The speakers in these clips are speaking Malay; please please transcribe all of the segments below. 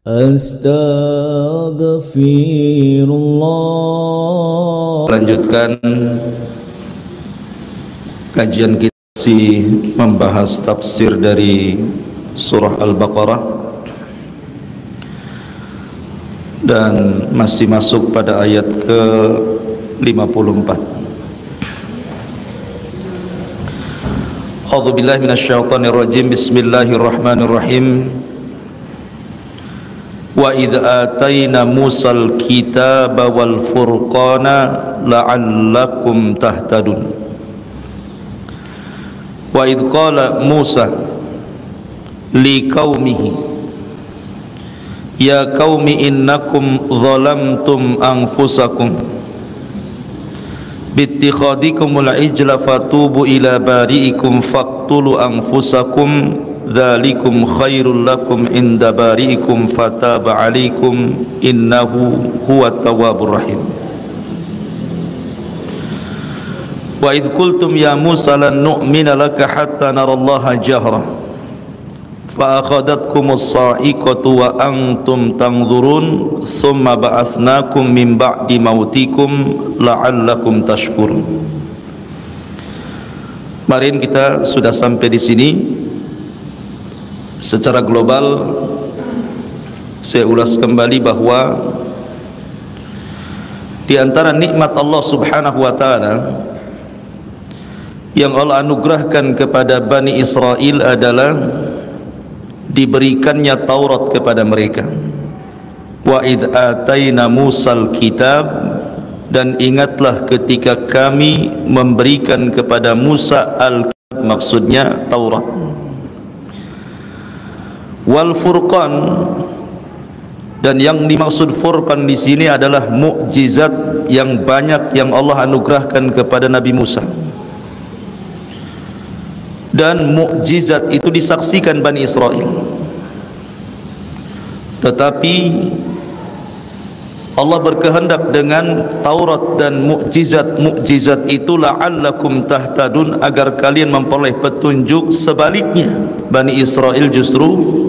Astaghfirullah. Lanjutkan kajian kita membahas tafsir dari surah Al-Baqarah dan masih masuk pada ayat ke-54. A'udzubillahi minasyaitonirrajim. Bismillahirrahmanirrahim. Wa idh atayna Musal kitaba wal furqana la'allakum tahtadun. Wa idh qala Musa liqaumihi ya qaumi innakum zalamtum anfusakum bittikhadikumul ijla fatubu ila bari'ikum faqtulu anfusakum dzalikum khairul lakum inda bari'ikum fataba 'alaikum innahu huwat tawwabur rahim. Wa idh qultum ya Musa lan nu'mina laka hatta narallaha jahra fa akhadhatkumus sa'iqatu wa antum tanzurun thumma ba'atsnakum min ba'di mautikum la'allakum tashkurun. Kemarin kita sudah sampai di sini. Secara global saya ulas kembali bahwa di antara nikmat Allah Subhanahu wa taala yang Allah anugerahkan kepada Bani Israel adalah diberikannya Taurat kepada mereka. Wa idh atayna Musal kitab, dan ingatlah ketika kami memberikan kepada Musa al-kitab, maksudnya Taurat. Wal furqan, dan yang dimaksud furqan di sini adalah mukjizat yang banyak yang Allah anugerahkan kepada Nabi Musa. Dan mukjizat itu disaksikan Bani Israel. Tetapi Allah berkehendak dengan Taurat dan mukjizat itu la'allakum tahtadun, agar kalian memperoleh petunjuk. Sebaliknya Bani Israel justru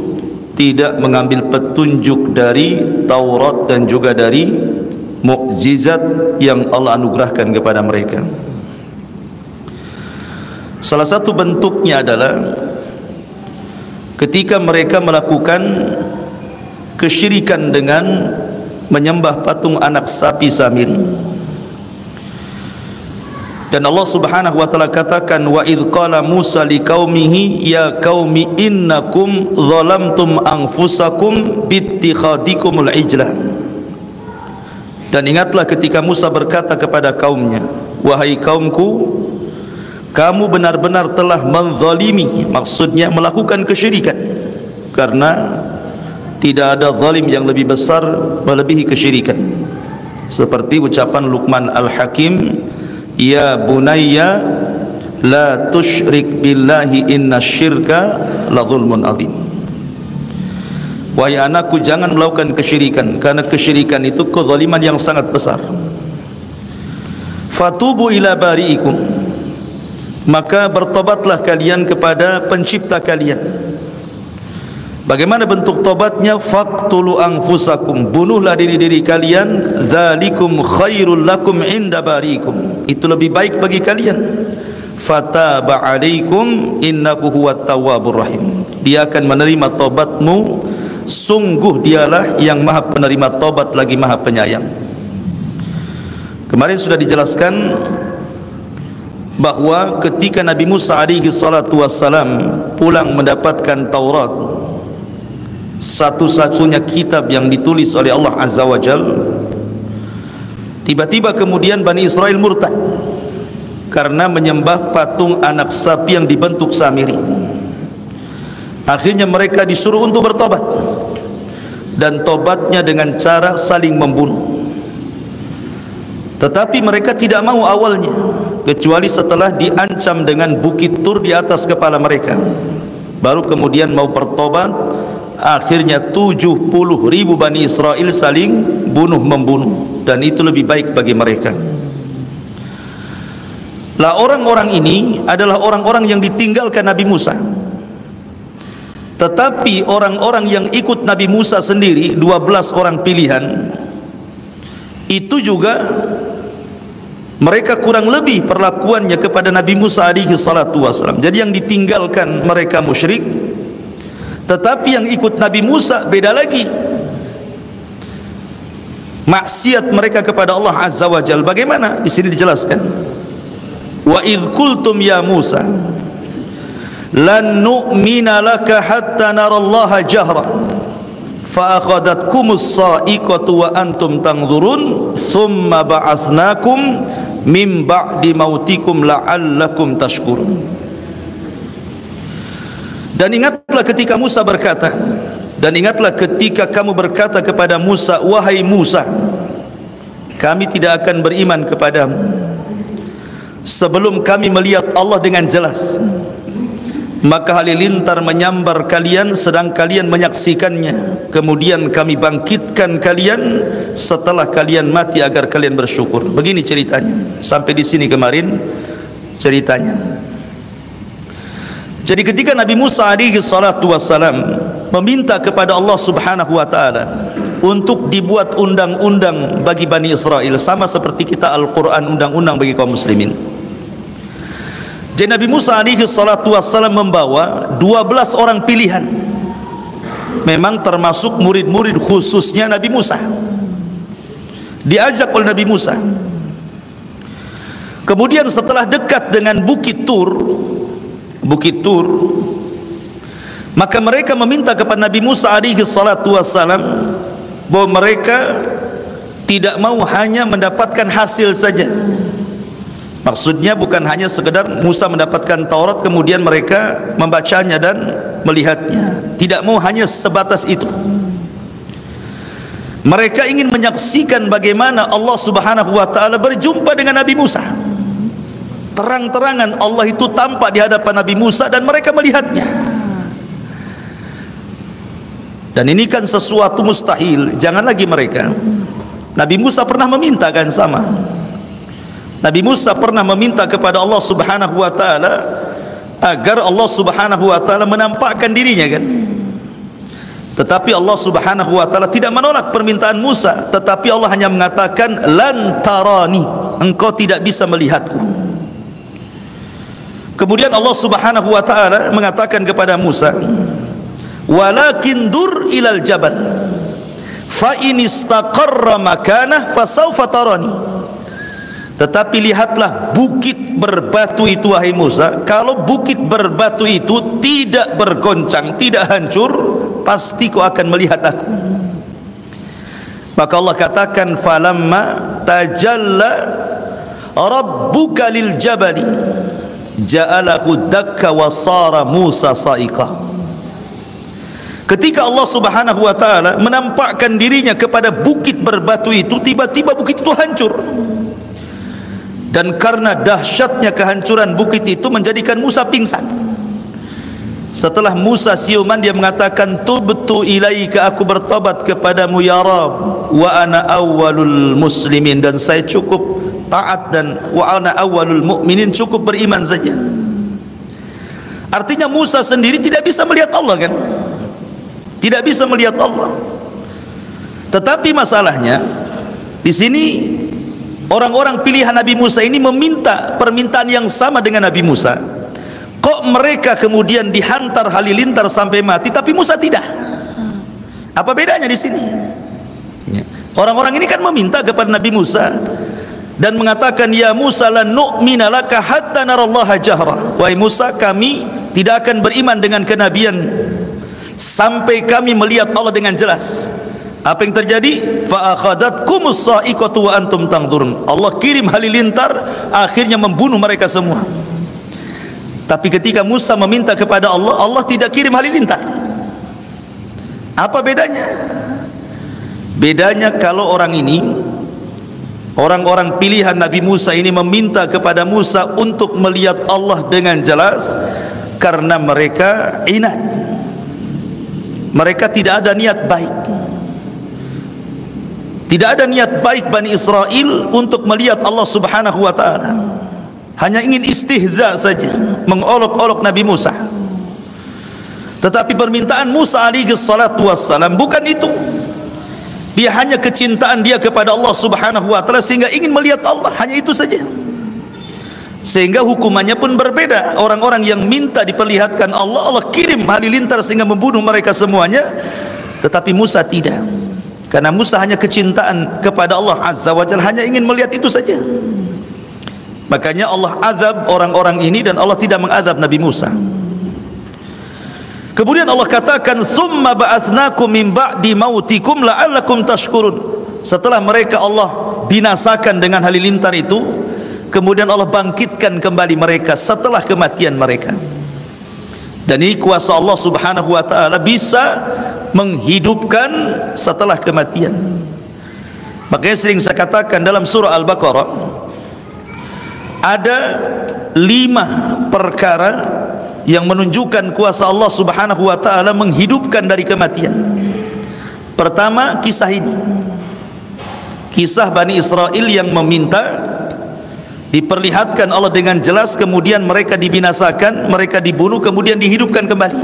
tidak mengambil petunjuk dari Taurat dan juga dari mukjizat yang Allah anugerahkan kepada mereka. Salah satu bentuknya adalah ketika mereka melakukan kesyirikan dengan menyembah patung anak sapi Samiri. Dan Allah Subhanahu wa taala katakan, wa idh qala Musa liqaumihi ya qaumi innakum zalamtum anfusakum bittikhadikumul ijla. Dan ingatlah ketika Musa berkata kepada kaumnya, wahai kaumku, kamu benar-benar telah menzalimi, maksudnya melakukan kesyirikan, karena tidak ada zalim yang lebih besar melebihi kesyirikan. Seperti ucapan Luqman Al-Hakim, ya bunayya la tusyrik billahi innasyirka la zulmun adzim. Wahai anakku, jangan melakukan kesyirikan, karena kesyirikan itu kezaliman yang sangat besar. Fatubu ila bari'ikum, maka bertobatlah kalian kepada pencipta kalian. Bagaimana bentuk tobatnya? Faqtulu anfusakum, bunuhlah diri-diri kalian. Dzalikum khairul lakum inda barikum, itu lebih baik bagi kalian. Fataba 'alaikum innahu huwat tawwabur rahim, dia akan menerima tobatmu, sungguh dialah yang maha penerima tobat lagi maha penyayang. Kemarin sudah dijelaskan bahwa ketika Nabi Musa alaihi salatu wassalam pulang mendapatkan Taurat, satu-satunya kitab yang ditulis oleh Allah Azza wa Jal, tiba-tiba kemudian Bani Israel murtad karena menyembah patung anak sapi yang dibentuk Samiri. Akhirnya mereka disuruh untuk bertobat, dan tobatnya dengan cara saling membunuh. Tetapi mereka tidak mau awalnya, kecuali setelah diancam dengan bukit Tur di atas kepala mereka, baru kemudian mau bertobat. Akhirnya 70.000 Bani Israel saling bunuh-membunuh, dan itu lebih baik bagi mereka. Lah orang-orang ini adalah orang-orang yang ditinggalkan Nabi Musa. Tetapi orang-orang yang ikut Nabi Musa sendiri, 12 orang pilihan, itu juga mereka kurang lebih perlakuannya kepada Nabi Musa alaihi salatu wasallam. Jadi yang ditinggalkan mereka musyrik, tetapi yang ikut Nabi Musa beda lagi. Maksiat mereka kepada Allah Azza wa Jalla. Bagaimana? Di sini dijelaskan. Wa idh qultum ya Musa lan nu'mina laka hatta narallaha jahra fa akhadhatkumus sa'iqatu wa antum tanzurun thumma ba'atsnakum min ba'di mautikum la'allakum tashkurun. Dan ingatlah ketika Musa berkata, dan ingatlah ketika kamu berkata kepada Musa, wahai Musa, kami tidak akan beriman kepadamu sebelum kami melihat Allah dengan jelas. Maka halilintar menyambar kalian sedang kalian menyaksikannya. Kemudian kami bangkitkan kalian setelah kalian mati agar kalian bersyukur. Begini ceritanya. Sampai di sini kemarin ceritanya. Jadi ketika Nabi Musa alaihi salatu wassalam meminta kepada Allah Subhanahu wa taala untuk dibuat undang-undang bagi Bani Israel, sama seperti kita Al-Quran undang-undang bagi kaum muslimin. Jadi Nabi Musa alaihi salatu wassalam membawa 12 orang pilihan, memang termasuk murid-murid khususnya Nabi Musa, diajak oleh Nabi Musa. Kemudian setelah dekat dengan Bukit Tur, maka mereka meminta kepada Nabi Musa alaihi salatu wassalam bahwa mereka tidak mau hanya mendapatkan hasil saja. Maksudnya bukan hanya sekedar Musa mendapatkan Taurat kemudian mereka membacanya dan melihatnya. Tidak mau hanya sebatas itu. Mereka ingin menyaksikan bagaimana Allah Subhanahu wa taala berjumpa dengan Nabi Musa. Terang-terangan Allah itu tampak di hadapan Nabi Musa dan mereka melihatnya. Dan ini kan sesuatu mustahil. Jangan lagi mereka. Nabi Musa pernah meminta kan sama. Nabi Musa pernah meminta kepada Allah Subhanahu wa taala agar Allah Subhanahu wa taala menampakkan dirinya kan. Tetapi Allah Subhanahu wa taala tidak menolak permintaan Musa, tetapi Allah hanya mengatakan lan tarani, engkau tidak bisa melihatku. Kemudian Allah Subhanahu wa taala mengatakan kepada Musa, walakin dur ilal jabal fa in istaqarra makanah fasawfa tarani. Tetapi lihatlah bukit berbatu itu wahai Musa, kalau bukit berbatu itu tidak bergoncang, tidak hancur, pasti kau akan melihat aku. Maka Allah katakan falamma tajalla rabbuka lil jabali ja'alahu dakka wa sara Musa sa'iqa. Ketika Allah Subhanahu wa taala menampakkan dirinya kepada bukit berbatu itu, tiba-tiba bukit itu hancur. Dan karena dahsyatnya kehancuran bukit itu menjadikan Musa pingsan. Setelah Musa siuman, dia mengatakan tubtu ilaika, aku bertobat kepadamu ya Rabb, wa ana awwalul muslimin, dan saya cukup taat, dan wa ana awwalul mu'minin, cukup beriman saja. Artinya Musa sendiri tidak bisa melihat Allah kan? Tidak bisa melihat Allah. Tetapi masalahnya di sini orang-orang pilihan Nabi Musa ini meminta permintaan yang sama dengan Nabi Musa. Kok mereka kemudian dihantar halilintar sampai mati, tapi Musa tidak? Apa bedanya di sini? Orang-orang ini kan meminta kepada Nabi Musa dan mengatakan, ya Musa lan nu'mina laka hatta narallaha jahra. Wahai Musa, kami tidak akan beriman dengan kenabian sampai kami melihat Allah dengan jelas. Apa yang terjadi? Fa akhadhatkumus sa'iqatu wa antum tanzurun. Allah kirim halilintar, akhirnya membunuh mereka semua. Tapi ketika Musa meminta kepada Allah, Allah tidak kirim halilintar. Apa bedanya? Bedanya kalau orang ini, orang-orang pilihan Nabi Musa ini meminta kepada Musa untuk melihat Allah dengan jelas karena mereka inat. Mereka tidak ada niat baik. Tidak ada niat baik Bani Israel untuk melihat Allah Subhanahu wa taala. Hanya ingin istihza saja, mengolok-olok Nabi Musa. Tetapi permintaan Musa alaihi salatu wassalam bukan itu. Dia hanya kecintaan dia kepada Allah Subhanahu wa taala sehingga ingin melihat Allah, hanya itu saja. Sehingga hukumannya pun berbeda. Orang-orang yang minta diperlihatkan Allah, Allah kirim halilintar sehingga membunuh mereka semuanya. Tetapi Musa tidak. Karena Musa hanya kecintaan kepada Allah Azza wa Jalla, hanya ingin melihat itu saja. Makanya Allah azab orang-orang ini dan Allah tidak mengazab Nabi Musa. Kemudian Allah katakan, "Tsumma ba'atsnakum min ba'di mautikum la'allakum tashkurun." Setelah mereka Allah binasakan dengan halilintar itu, kemudian Allah bangkitkan kembali mereka setelah kematian mereka. Dan ini kuasa Allah Subhanahu wa taala bisa menghidupkan setelah kematian. Makanya sering saya katakan dalam surah Al-Baqarah ada 5 perkara yang menunjukkan kuasa Allah Subhanahu wa taala menghidupkan dari kematian. Pertama, kisah ini. Kisah Bani Israel yang meminta diperlihatkan Allah dengan jelas, kemudian mereka dibinasakan, mereka dibunuh, kemudian dihidupkan kembali.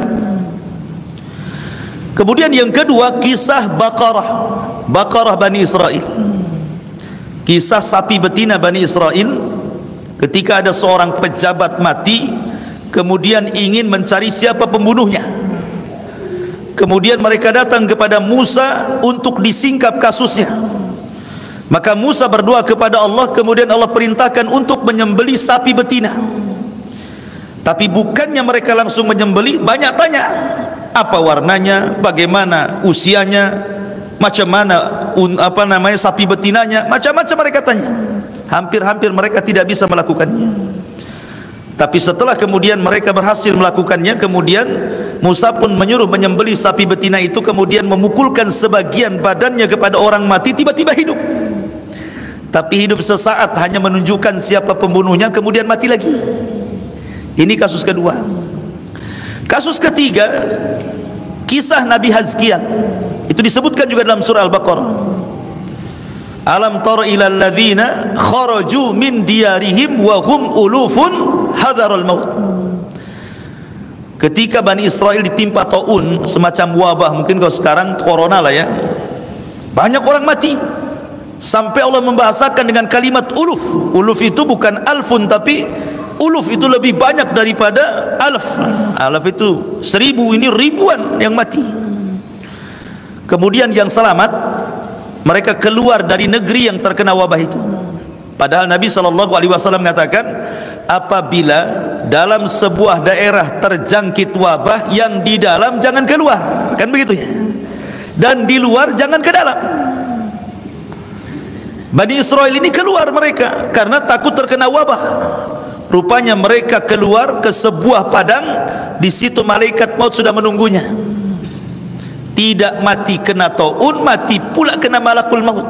Kemudian yang kedua, kisah Baqarah Bani Israel. Kisah sapi betina Bani Israel ketika ada seorang pejabat mati, kemudian ingin mencari siapa pembunuhnya. Kemudian mereka datang kepada Musa untuk disingkap kasusnya. Maka Musa berdoa kepada Allah, kemudian Allah perintahkan untuk menyembelih sapi betina. Tapi bukannya mereka langsung menyembelih, banyak tanya. Apa warnanya, bagaimana usianya, macam mana sapi betinanya, macam-macam mereka tanya. Hampir-hampir mereka tidak bisa melakukannya. Tapi setelah kemudian mereka berhasil melakukannya, kemudian Musa pun menyuruh menyembelih sapi betina itu, kemudian memukulkan sebagian badannya kepada orang mati, tiba-tiba hidup. Tapi hidup sesaat, hanya menunjukkan siapa pembunuhnya, kemudian mati lagi. Ini kasus kedua. Kasus ketiga, kisah Nabi Hazkiel. Itu disebutkan juga dalam surah Al-Baqarah. Alam tara ilal ladzina kharaju min diyarihim wa hum ulufun hadarul maut. Ketika Bani Israel ditimpa taun, semacam wabah, mungkin kalau sekarang corona lah ya, banyak orang mati, sampai Allah membahasakan dengan kalimat uluf. Uluf itu bukan alfun, tapi uluf itu lebih banyak daripada alf. Alf itu 1000, ini ribuan yang mati. Kemudian yang selamat, mereka keluar dari negeri yang terkena wabah itu. Padahal Nabi SAW mengatakan, apabila dalam sebuah daerah terjangkit wabah, yang di dalam jangan keluar, kan begitu ya, dan di luar jangan ke dalam. Bani Israel ini keluar mereka karena takut terkena wabah. Rupanya mereka keluar ke sebuah padang, di situ malaikat maut sudah menunggunya. Tidak mati kena taun, mati pula kena malakul maut.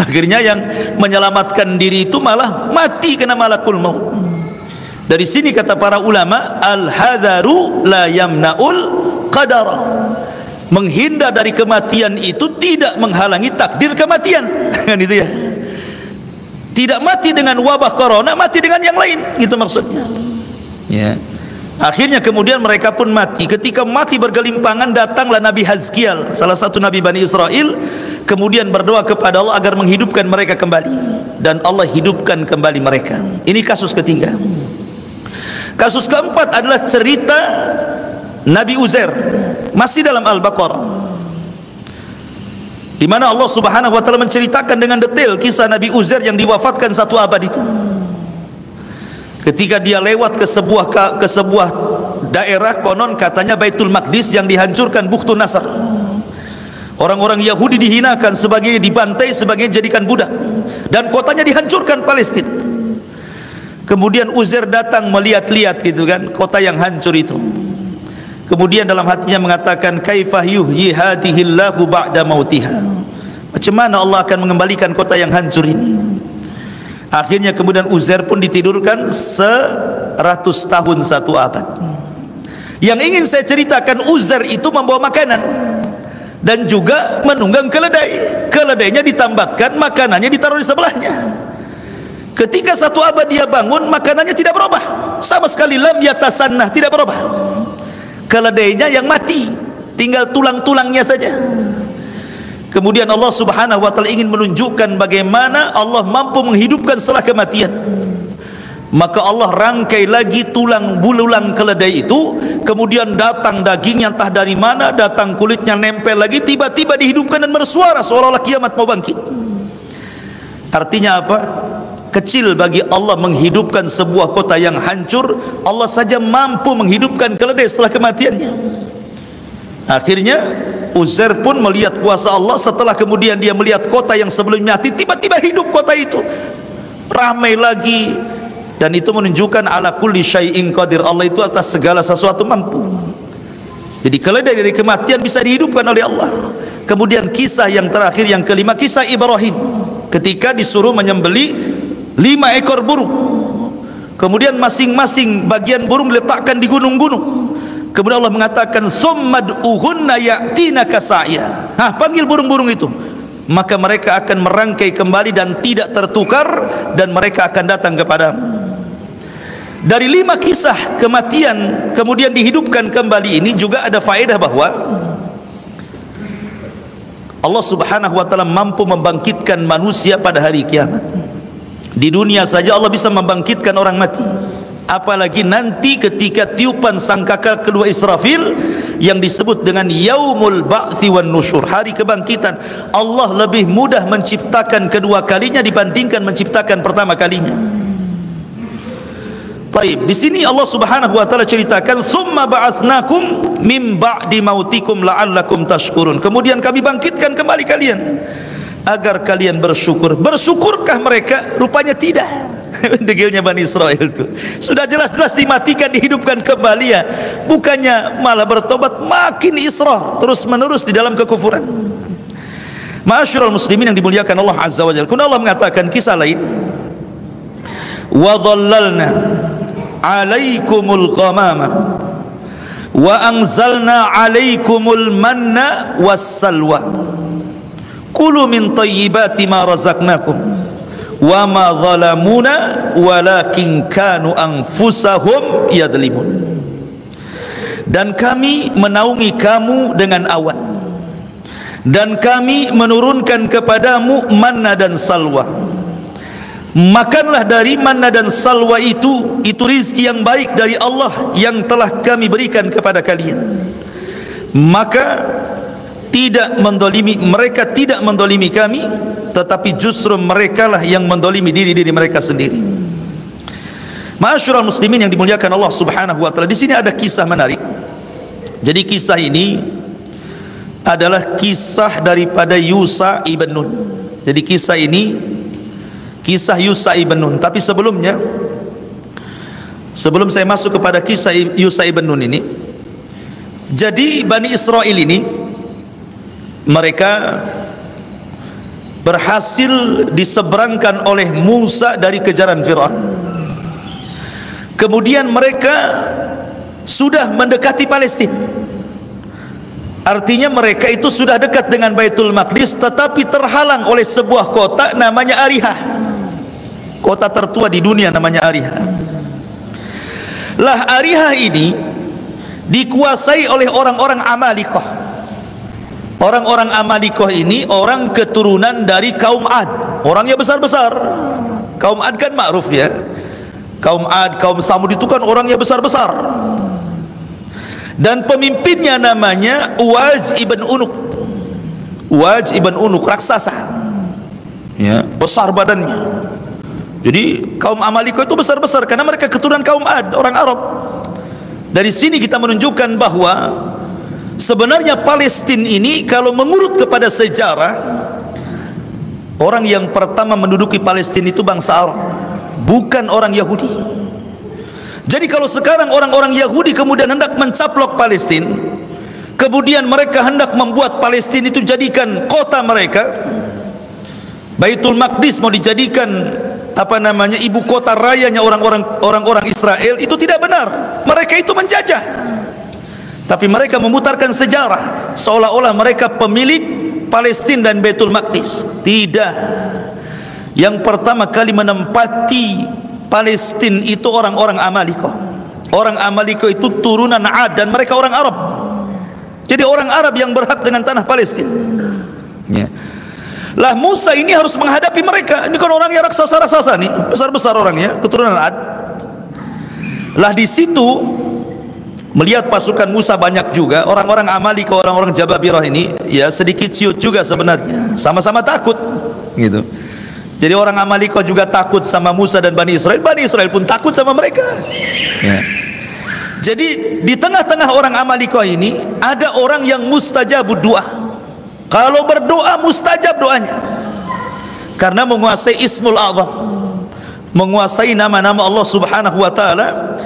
Akhirnya yang menyelamatkan diri itu malah mati kena malakul maut. Dari sini kata para ulama, al-hadharu la yamna'ul qadara. Menghindar dari kematian itu tidak menghalangi takdir kematian. Kan itu ya. Tidak mati dengan wabah corona, mati dengan yang lain, gitu maksudnya. Ya. Akhirnya kemudian mereka pun mati. Ketika mati bergelimpangan, datanglah Nabi Hazkiel, salah satu Nabi Bani Israel, kemudian berdoa kepada Allah agar menghidupkan mereka kembali. Dan Allah hidupkan kembali mereka. Ini kasus ketiga. Kasus keempat adalah cerita Nabi Uzair, masih dalam Al-Baqarah, di mana Allah Subhanahu wa taala menceritakan dengan detail kisah Nabi Uzair yang diwafatkan 1 abad itu. Ketika dia lewat ke sebuah daerah, konon katanya Baitul Maqdis yang dihancurkan, Bukhtun Nasr. Orang-orang Yahudi dihinakan, sebagai dibantai, sebagai jadikan budak, dan kotanya dihancurkan, Palestina. Kemudian Uzair datang melihat-lihat gitu kan, kota yang hancur itu. Kemudian dalam hatinya mengatakan, kaifah yuhyi hadhillahu ba'da mautiha. Macam mana Allah akan mengembalikan kota yang hancur ini? Akhirnya kemudian Uzair pun ditidurkan 100 tahun 1 abad. Yang ingin saya ceritakan, Uzair itu membawa makanan dan juga menunggang keledai. Keledainya ditambatkan, makanannya ditaruh di sebelahnya. Ketika 1 abad dia bangun, makanannya tidak berubah sama sekali, lam yatasannah, tidak berubah. keledainya yang mati, tinggal tulang-tulangnya saja. Kemudian Allah Subhanahu wa taala ingin menunjukkan bagaimana Allah mampu menghidupkan setelah kematian. Maka Allah rangkai lagi tulang bululang keledai itu, kemudian datang dagingnya entah dari mana, datang kulitnya nempel lagi, tiba-tiba dihidupkan dan bersuara seolah-olah kiamat mau bangkit. Artinya apa? Kecil bagi Allah menghidupkan sebuah kota yang hancur. Allah saja mampu menghidupkan keledai setelah kematiannya. Akhirnya Uzair pun melihat kuasa Allah. Setelah kemudian dia melihat kota yang sebelumnya mati, tiba-tiba hidup kota itu, ramai lagi. Dan itu menunjukkan ala kulli syai'in qadir, Allah itu atas segala sesuatu mampu. Jadi keledai dari kematian bisa dihidupkan oleh Allah. Kemudian kisah yang terakhir, yang kelima, kisah Ibrahim ketika disuruh menyembelih 5 ekor burung. Kemudian masing-masing bagian burung diletakkan di gunung-gunung. Kemudian Allah mengatakan summad'uhunna ya'tinaka sa'ya. Panggil burung-burung itu, maka mereka akan merangkai kembali dan tidak tertukar, dan mereka akan datang kepadamu. Dari 5 kisah kematian kemudian dihidupkan kembali ini juga ada faedah bahwa Allah Subhanahu wa taala mampu membangkitkan manusia pada hari kiamat. Di dunia saja Allah bisa membangkitkan orang mati, apalagi nanti ketika tiupan sangkakala kedua Israfil yang disebut dengan yaumul ba'thi wan nusyur, hari kebangkitan. Allah lebih mudah menciptakan kedua kalinya dibandingkan menciptakan pertama kalinya. Baik, di sini Allah Subhanahu wa taala ceritakan summa ba'atsnakum mim ba'di mautikum la'allakum tashkurun. Kemudian kami bangkitkan kembali kalian agar kalian bersyukur. Bersyukurkah mereka? Rupanya tidak. Degilnya Bani Israel itu sudah jelas-jelas dimatikan, dihidupkan kembali ya. Bukannya malah bertobat, makin israr terus menerus di dalam kekufuran. Ma'asyiral muslimin yang dimuliakan Allah Azza wa Jalla. Kemudian Allah mengatakan kisah lain, wa dhallalna 'alaikumul ghamama wa anzalna 'alaikumul manna wassalwa kulu min thayyibati ma razaqnakum wa ma zalamuna walakin kanu anfusahum yadhlimun. Dan kami menaungi kamu dengan awan, dan kami menurunkan kepadamu manna dan salwa. Makanlah dari manna dan salwa itu rizki yang baik dari Allah yang telah kami berikan kepada kalian. Maka tidak mendolimi, mereka tidak mendolimi kami, tetapi justru mereka lah yang mendolimi diri mereka sendiri. Ma'asyiral muslimin yang dimuliakan Allah Subhanahu wa taala, di sini ada kisah menarik. Jadi kisah ini adalah kisah daripada Yusha ibn Nun. Jadi kisah ini kisah Yusha ibn Nun. Tapi sebelumnya, sebelum saya masuk kepada kisah Yusha ibn Nun ini, jadi Bani Israel ini mereka berhasil diseberangkan oleh Musa dari kejaran Firaun. Kemudian mereka sudah mendekati Palestina. Artinya mereka itu sudah dekat dengan Baitul Maqdis, tetapi terhalang oleh sebuah kota namanya Arihah. Kota tertua di dunia namanya Arihah. Lah Arihah ini dikuasai oleh orang-orang Amalikoh. Orang-orang Amalikoh ini orang keturunan dari kaum Ad. Orangnya besar-besar. Kaum Ad kan ma'ruf ya. Kaum Ad, kaum Samud itu kan orangnya besar-besar. Dan pemimpinnya namanya Uwaj ibn Unuk. Uwaj ibn Unuk, raksasa ya, besar badannya. Jadi kaum Amalikoh itu besar-besar karena mereka keturunan kaum Ad, orang Arab. Dari sini kita menunjukkan bahwa sebenarnya Palestina ini kalau mengurut kepada sejarah, orang yang pertama menduduki Palestina itu bangsa Arab, bukan orang Yahudi. Jadi kalau sekarang orang-orang Yahudi kemudian hendak mencaplok Palestina, kemudian mereka hendak membuat Palestina itu jadikan kota mereka, Baitul Maqdis mau dijadikan ibu kota rayanya orang-orang Israel, itu tidak benar. Mereka itu menjajah, tapi mereka memutarkan sejarah seolah-olah mereka pemilik Palestina dan Baitul Maqdis. Tidak. Yang pertama kali menempati Palestina itu orang-orang Amalikoh. Orang Amalika itu turunan Ad dan mereka orang Arab. Jadi orang Arab yang berhak dengan tanah Palestina. Ya. Lah Musa ini harus menghadapi mereka. Ini kan orang yang raksasa-raksasa nih, besar-besar orangnya, keturunan Ad. Lah di situ melihat pasukan Musa banyak juga, orang-orang Amalika, orang-orang Jababirah ini ya sedikit ciut juga sebenarnya. Sama-sama takut gitu. Jadi orang Amalika juga takut sama Musa dan Bani Israel pun takut sama mereka. Ya. Jadi di tengah-tengah orang Amalika ini ada orang yang mustajabud doa. Kalau berdoa mustajab doanya. Karena menguasai Ismul A'zam, menguasai nama-nama Allah Subhanahu wa taala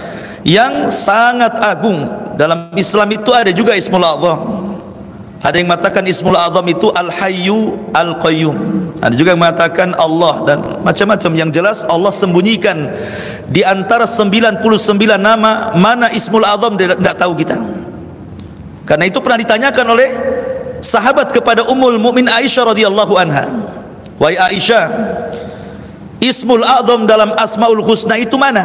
yang sangat agung. Dalam Islam itu ada juga Ismul A'zam. Ada yang mengatakan Ismul A'zam itu Al-Hayyu Al-Qayyum. Ada juga yang mengatakan Allah dan macam-macam. Yang jelas Allah sembunyikan di antara 99 nama mana Ismul A'zam tidak tahu kita. Karena itu pernah ditanyakan oleh sahabat kepada Ummul Mukmin Aisyah radhiyallahu anha. Wahai Aisyah, Ismul A'zam dalam Asmaul Husna itu mana?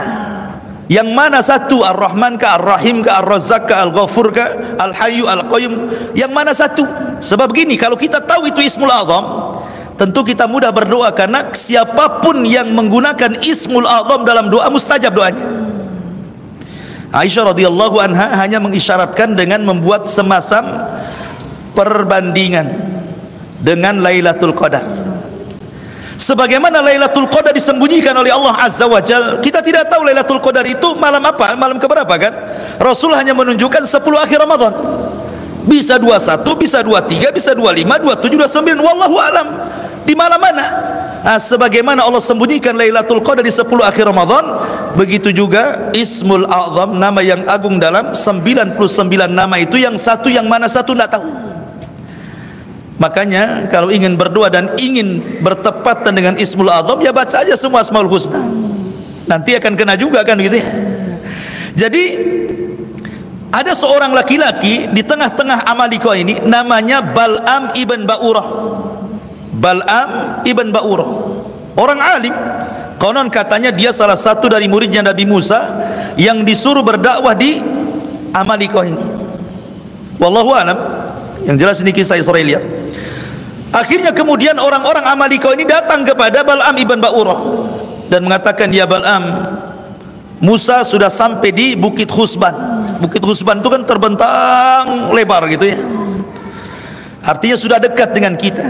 Yang mana satu? Ar-Rahman ka, Ar-Rahim ka, Ar-Razzaq ka, Al-Ghafur ka, Al-Hayyu Al-Qayyum? Yang mana satu? Sebab gini, kalau kita tahu itu Ismul A'zam, tentu kita mudah berdoa, karena siapapun yang menggunakan Ismul A'zam dalam doa mustajab doanya. Aisyah radhiyallahu anha hanya mengisyaratkan dengan membuat semacam perbandingan dengan Lailatul Qadar. Sebagaimana Lailatul Qadar disembunyikan oleh Allah Azza wa Jal, kita tidak tahu Lailatul Qadar itu malam apa, malam keberapa kan? Rasul hanya menunjukkan 10 akhir Ramadan. Bisa 21, bisa 23, bisa 25, 27, 29, wallahu alam. Di malam mana? Nah, sebagaimana Allah sembunyikan Lailatul Qadar di 10 akhir Ramadan, begitu juga Ismul A'zam, nama yang agung dalam 99 nama itu, yang satu yang mana satu tidak tahu. Makanya kalau ingin berdoa dan ingin bertepatan dengan Ismul A'zam, ya baca aja semua Asmaul Husna. Nanti akan kena juga kan gitu ya. Jadi ada seorang laki-laki di tengah-tengah Amalika ini, namanya Bal'am ibn Ba'urah. Bal'am ibn Ba'urah, orang alim. Konon katanya dia salah satu dari muridnya Nabi Musa yang disuruh berdakwah di Amalika ini. Wallahu alam. Yang jelas ini kisah Israeliat. Akhirnya kemudian orang-orang Amalika ini datang kepada Bal'am ibn Ba'urah dan mengatakan, ya Bal'am, Musa sudah sampai di Bukit Husban. Bukit Husban itu kan terbentang lebar gitu ya, artinya sudah dekat dengan kita.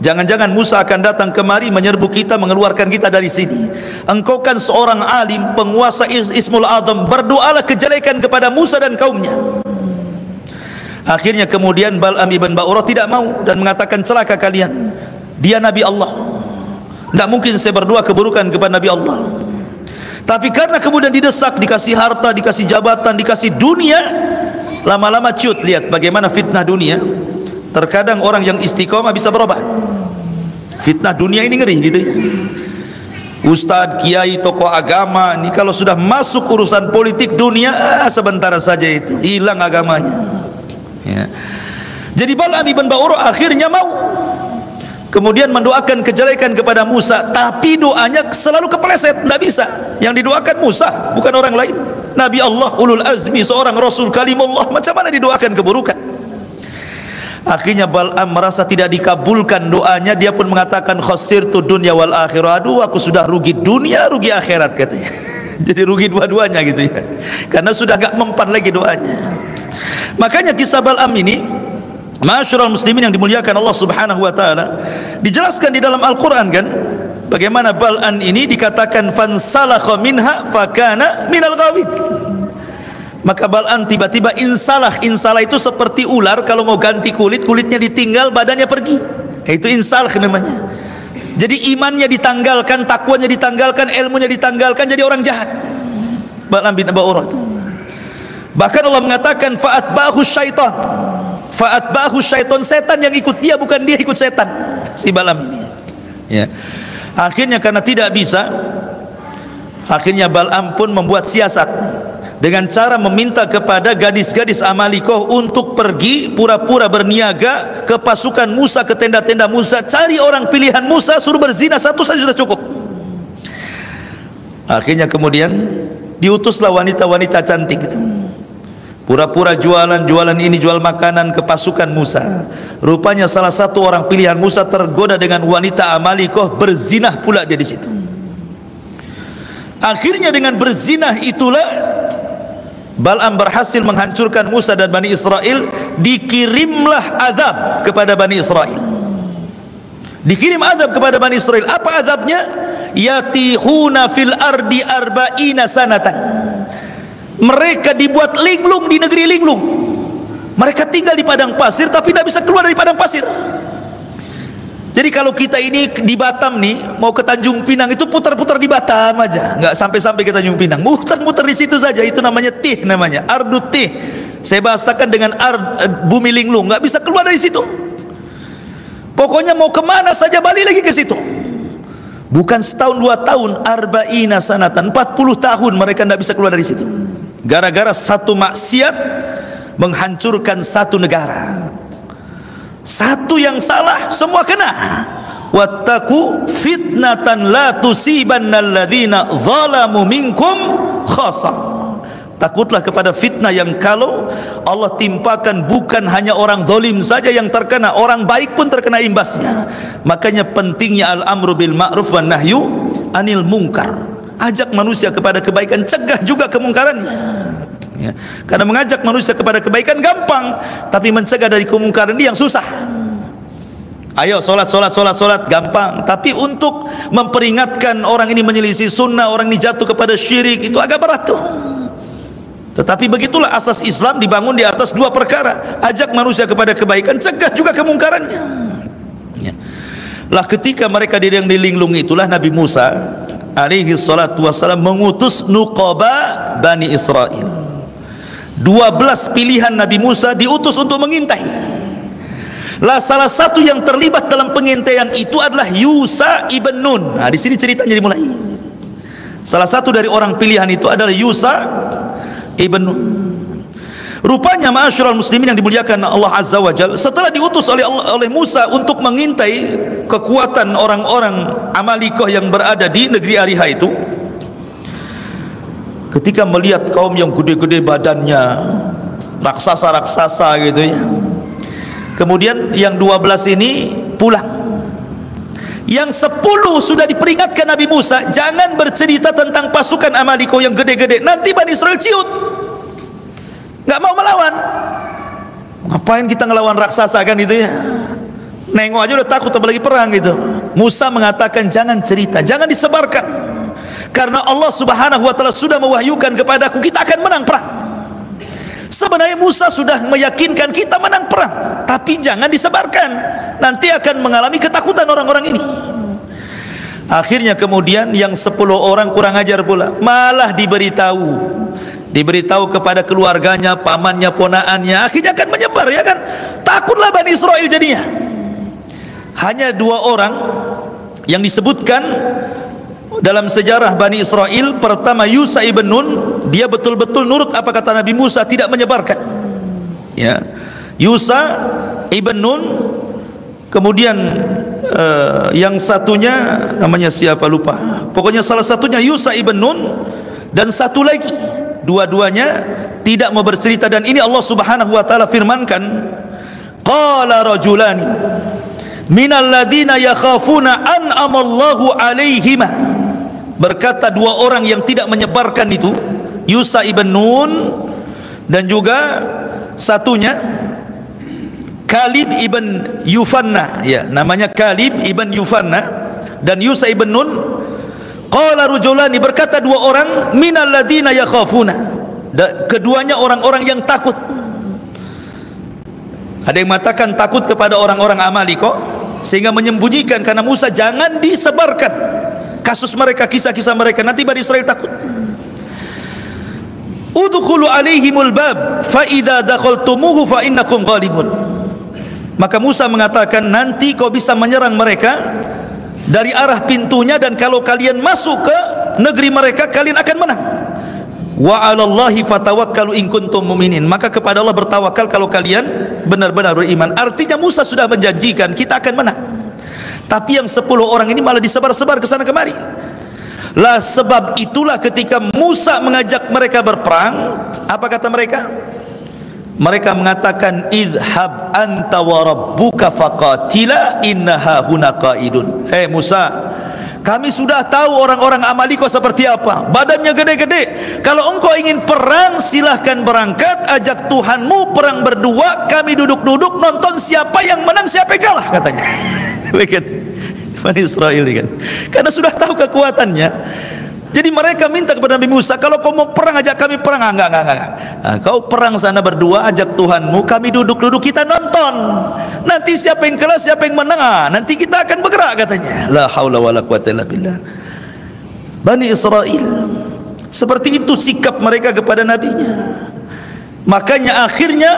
Jangan-jangan Musa akan datang kemari menyerbu kita, mengeluarkan kita dari sini. Engkau kan seorang alim, penguasa Ismul A'zam, berdoalah kejelekan kepada Musa dan kaumnya. Akhirnya kemudian Bal'am ibn Ba'urah tidak mau dan mengatakan, celaka kalian, dia Nabi Allah, tidak mungkin saya berdoa keburukan kepada Nabi Allah. Tapi karena kemudian didesak, dikasih harta, dikasih jabatan, dikasih dunia, lama-lama ciut. Lihat bagaimana fitnah dunia. Terkadang orang yang istiqomah bisa berubah. Fitnah dunia ini ngeri gitu ya. Ustadz, kiai, tokoh agama ini kalau sudah masuk urusan politik dunia, sebentar saja itu hilang agamanya ya. Jadi Bal'am ibn Ba'urah akhirnya mau, kemudian mendoakan kejelekan kepada Musa, tapi doanya selalu kepeleset, tidak bisa. Yang didoakan Musa, bukan orang lain, Nabi Allah, ulul azmi, seorang Rasul kalimullah. Macam mana didoakan keburukan? Akhirnya Bal'am merasa tidak dikabulkan doanya, dia pun mengatakan, khasirtu dunya wal akhirah, aduh aku sudah rugi dunia, rugi akhirat katanya. Jadi rugi dua-duanya gitu ya, karena sudah gak mempan lagi doanya. Makanya kisah Bal'am ini, ma'asyiral muslimin yang dimuliakan Allah Subhanahu wa taala, dijelaskan di dalam Al-Qur'an kan, bagaimana Bal'am ini dikatakan fansalakha minha fakana minal ghawin. Maka Bal'am tiba-tiba insalah. Insalah itu seperti ular kalau mau ganti kulit, kulitnya ditinggal, badannya pergi. Itu insalah namanya. Jadi imannya ditanggalkan, takwanya ditanggalkan, ilmunya ditanggalkan, jadi orang jahat. Bal'am bin Ba'urah itu. Bahkan Allah mengatakan fa'atba'ahu syaitan. Fa'atba'ahu syaitan, setan yang ikut dia, bukan dia ikut setan, si Bal'am ini ya. Akhirnya karena tidak bisa, akhirnya Bal'am pun membuat siasat dengan cara meminta kepada gadis-gadis Amalikoh untuk pergi pura-pura berniaga ke pasukan Musa, ke tenda-tenda Musa, cari orang pilihan Musa, suruh berzina, satu saja sudah cukup. Akhirnya kemudian Diutuslah wanita-wanita cantik itu, pura-pura jualan ini, jual makanan ke pasukan Musa. Rupanya salah satu orang pilihan Musa tergoda dengan wanita Amalikoh, berzinah pula dia di situ. Akhirnya dengan berzinah itulah Bal'am berhasil menghancurkan Musa dan Bani Israel. Dikirimlah azab kepada Bani Israel. Dikirim azab kepada Bani Israel. Apa azabnya? Yatihuna fil ardi arba'ina sanatan. Mereka dibuat linglung di negeri linglung. Mereka tinggal di padang pasir tapi tidak bisa keluar dari padang pasir. Jadi kalau kita ini di Batam nih, mau ke Tanjung Pinang itu putar-putar di Batam aja, nggak sampai-sampai ke Tanjung Pinang, muter-muter di situ saja. Itu namanya tih, namanya ardut tih. Saya bahasakan dengan bumi linglung, nggak bisa keluar dari situ. Pokoknya mau kemana saja balik lagi ke situ. Bukan setahun 2 tahun, arba'ina sanatan, 40 tahun mereka tidak bisa keluar dari situ. Gara-gara satu maksiat menghancurkan satu negara. Satu yang salah semua kena. Wattaqu fitnatan la tusibanna alladzina zalamu minkum khassa. Takutlah kepada fitnah yang kalau Allah timpakan bukan hanya orang zalim saja yang terkena, orang baik pun terkena imbasnya. Makanya pentingnya al-amru bil ma'ruf wan nahyu anil munkar. Ajak manusia kepada kebaikan, cegah juga kemungkarannya. Ya. Karena mengajak manusia kepada kebaikan gampang, tapi mencegah dari kemungkaran ini yang susah. Ayo solat gampang, tapi untuk memperingatkan orang ini menyelisih sunnah, orang ini jatuh kepada syirik, itu agak berat tuh. Tetapi begitulah asas Islam dibangun di atas 2 perkara. Ajak manusia kepada kebaikan, cegah juga kemungkarannya. Ya. Lah ketika mereka di linglung itulah Nabi Musa alaihi salatu wassalam mengutus nuqaba Bani Israel. 12 pilihan Nabi Musa diutus untuk mengintai. Lah salah satu yang terlibat dalam pengintaian itu adalah Yusha ibn Nun. Nah, di sini ceritanya dimulai. Salah satu dari orang pilihan itu adalah Yusha ibn Nun. Rupanya ma'asyiral muslimin yang dimuliakan Allah Azza wa Jalla, setelah diutus oleh Musa untuk mengintai kekuatan orang-orang Amalikoh yang berada di negeri Ariha itu, ketika melihat kaum yang gede-gede badannya, raksasa-raksasa gitu ya, kemudian yang 12 ini pulang. Yang 10 sudah diperingatkan Nabi Musa, jangan bercerita tentang pasukan Amalikoh yang gede-gede, nanti Bani Israel ciut, nggak mau melawan. Ngapain kita ngelawan raksasa kan gitu ya, nengok aja udah takut apalagi perang gitu. Musa mengatakan jangan cerita, jangan disebarkan, karena Allah Subhanahu wa taala sudah mewahyukan kepadaku kita akan menang perang. Sebenarnya Musa sudah meyakinkan kita menang perang, tapi jangan disebarkan, nanti akan mengalami ketakutan orang-orang ini. Akhirnya kemudian yang 10 orang kurang ajar pula, malah diberitahu kepada keluarganya, pamannya, ponaannya, akhirnya akan menyebar ya kan. Takutlah Bani Israel jadinya. Hanya 2 orang yang disebutkan dalam sejarah Bani Israel. Pertama Yusha ibn Nun, dia betul-betul nurut apa kata Nabi Musa, tidak menyebarkan ya. Yusha ibn Nun. Kemudian yang satunya namanya siapa lupa, pokoknya salah satunya Yusha ibn Nun, dan satu lagi, dua-duanya tidak mau bercerita. Dan ini Allah Subhanahu wa taala firmankan, qala rajulani minal ladina yakhafuna an'amallahu alaihima. Berkata 2 orang yang tidak menyebarkan itu, Yusha ibn Nun dan juga satunya Kalib ibn Yufanna, ya namanya Kalib ibn Yufanna dan Yusha ibn Nun. Qala rajulani, berkata 2 orang minal ladina yakhafuna, keduanya orang-orang yang takut. Ada yang mengatakan takut kepada orang-orang Amalikoh sehingga menyembunyikan, karena Musa jangan disebarkan kasus mereka, kisah-kisah mereka, nanti Bani Israel takut. Udkhulu alaihimul bab fa idza dakhaltumuhu fa innakum ghalibun. Maka Musa mengatakan, nanti kau bisa menyerang mereka dari arah pintunya, dan kalau kalian masuk ke negeri mereka kalian akan menang. Wa 'alallahi fatawakkalu in kuntum mu'minin. Maka kepada Allah bertawakal kalau kalian benar-benar beriman. Artinya Musa sudah menjanjikan kita akan menang. Tapi yang 10 orang ini malah disebar-sebar ke sana kemari. Lah sebab itulah ketika Musa mengajak mereka berperang, apa kata mereka? Mereka mengatakan, idhab anta wa rabbuka faqatila innaha huna qaidun. Musa, kami sudah tahu orang-orang Amaliko seperti apa, badannya gede-gede. Kalau engkau ingin perang, silahkan berangkat, ajak Tuhanmu perang berdua, kami duduk-duduk nonton siapa yang menang siapa yang kalah, katanya. Lihat Bani Israel kan, karena sudah tahu kekuatannya. Jadi mereka minta kepada Nabi Musa, kalau kau mau perang ajak kami perang. Enggak. Kau perang sana berdua, ajak Tuhanmu, kami duduk-duduk kita nonton. Nanti siapa yang kalah, siapa yang menang, nanti kita akan bergerak, katanya. La haula wala quwata illa billah. Bani Israel seperti itu sikap mereka kepada nabinya. Makanya akhirnya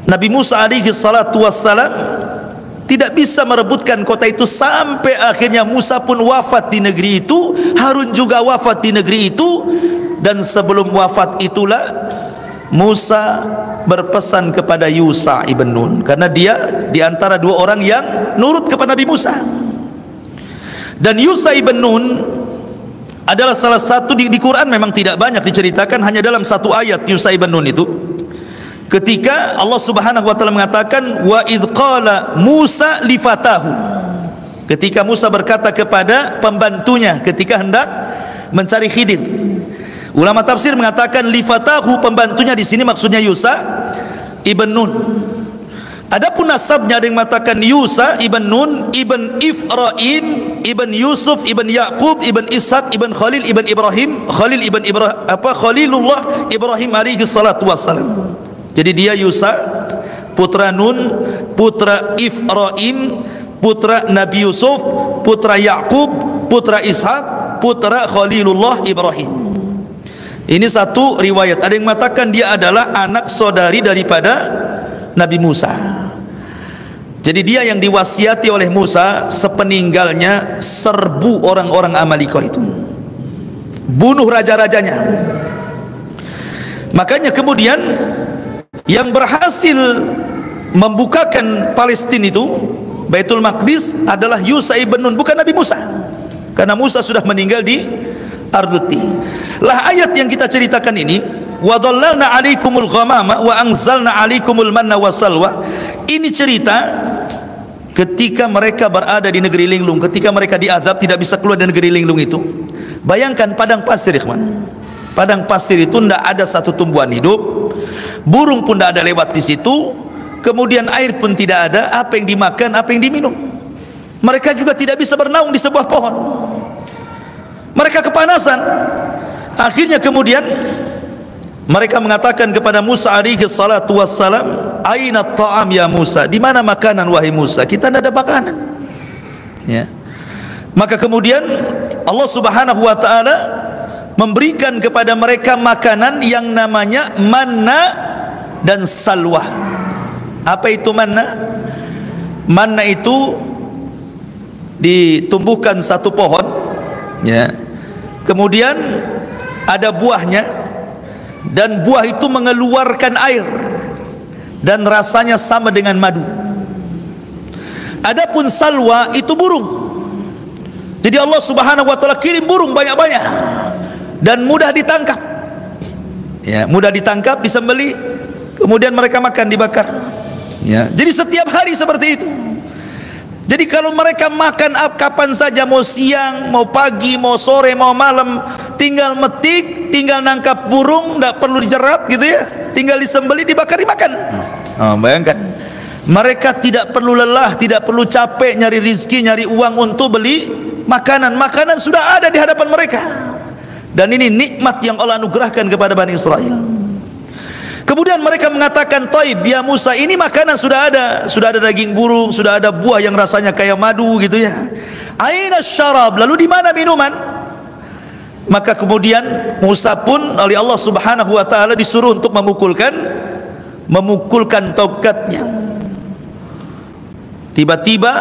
Nabi Musa alaihi salatu wassalam tidak bisa merebutkan kota itu, sampai akhirnya Musa pun wafat di negeri itu, Harun juga wafat di negeri itu. Dan sebelum wafat itulah Musa berpesan kepada Yusha ibn Nun, karena dia di antara dua orang yang nurut kepada Nabi Musa. Dan Yusha ibn Nun adalah salah satu di Quran, memang tidak banyak diceritakan, hanya dalam satu ayat Yusha ibn Nun itu. Ketika Allah Subhanahu wa taala mengatakan, wa idh qala Musa li fatahu, ketika Musa berkata kepada pembantunya ketika hendak mencari Khidir. Ulama tafsir mengatakan li fatahu, pembantunya di sini maksudnya Yusha ibn Nun. Adapun nasabnya ada yang mengatakan Yusha ibn Nun ibn Ifraim ibn Yusuf ibn Yaqub ibn Ishaq ibn Khalil ibn Ibrahim, Khalilullah Ibrahim alaihi salatu wassalam. Jadi dia Yusha, putra Nun, putra Ifraim, putra Nabi Yusuf, putra Yaqub, putra Ishaq, putra Khalilullah Ibrahim. Ini satu riwayat. Ada yang mengatakan dia adalah anak saudari daripada Nabi Musa. Jadi dia yang diwasiati oleh Musa sepeninggalnya serbu orang-orang Amaliko itu, bunuh raja-rajanya. Makanya kemudian yang berhasil membukakan Palestina itu, Baitul Maqdis, adalah Yusha ibn Nun, bukan Nabi Musa, karena Musa sudah meninggal di Arduti. Lah ayat yang kita ceritakan ini, wa dhallalna 'alaikumul ghamama wa anzalna 'alaikumul manna wassalwa, ini cerita ketika mereka berada di negeri linglung, ketika mereka diazab tidak bisa keluar dari negeri linglung itu. Bayangkan padang pasir, ikhwan. Padang pasir itu tidak ada satu tumbuhan hidup, burung pun tidak ada lewat di situ, kemudian air pun tidak ada, apa yang dimakan, apa yang diminum. Mereka juga tidak bisa bernaung di sebuah pohon, mereka kepanasan. Akhirnya kemudian mereka mengatakan kepada Musa alaihi salatu wassalam, aina ta'am ya Musa, di mana makanan wahai Musa, kita tidak ada makanan, ya. Maka kemudian Allah Subhanahu wa taala memberikan kepada mereka makanan yang namanya manna dan salwa. Apa itu manna? Manna itu ditumbuhkan satu pohon, ya. Kemudian ada buahnya, dan buah itu mengeluarkan air dan rasanya sama dengan madu. Adapun salwa itu burung. Jadi Allah Subhanahu wa taala kirim burung banyak-banyak dan mudah ditangkap, ya, mudah ditangkap, disembelih, kemudian mereka makan, dibakar, ya. Jadi setiap hari seperti itu. Jadi kalau mereka makan kapan saja, mau siang, mau pagi, mau sore, mau malam, tinggal metik, tinggal nangkap burung, tidak perlu dijerat gitu ya, tinggal disembelih, dibakar, dimakan. Bayangkan, mereka tidak perlu lelah, tidak perlu capek nyari rizki, nyari uang untuk beli makanan. Makanan sudah ada di hadapan mereka. Dan ini nikmat yang Allah anugerahkan kepada Bani Israel. Kemudian mereka mengatakan, "Taib ya Musa, ini makanan sudah ada daging burung, sudah ada buah yang rasanya kayak madu gitu ya. Aina syarab, lalu di mana minuman?" Maka kemudian Musa pun oleh Allah Subhanahu wa taala disuruh untuk memukulkan tongkatnya. Tiba-tiba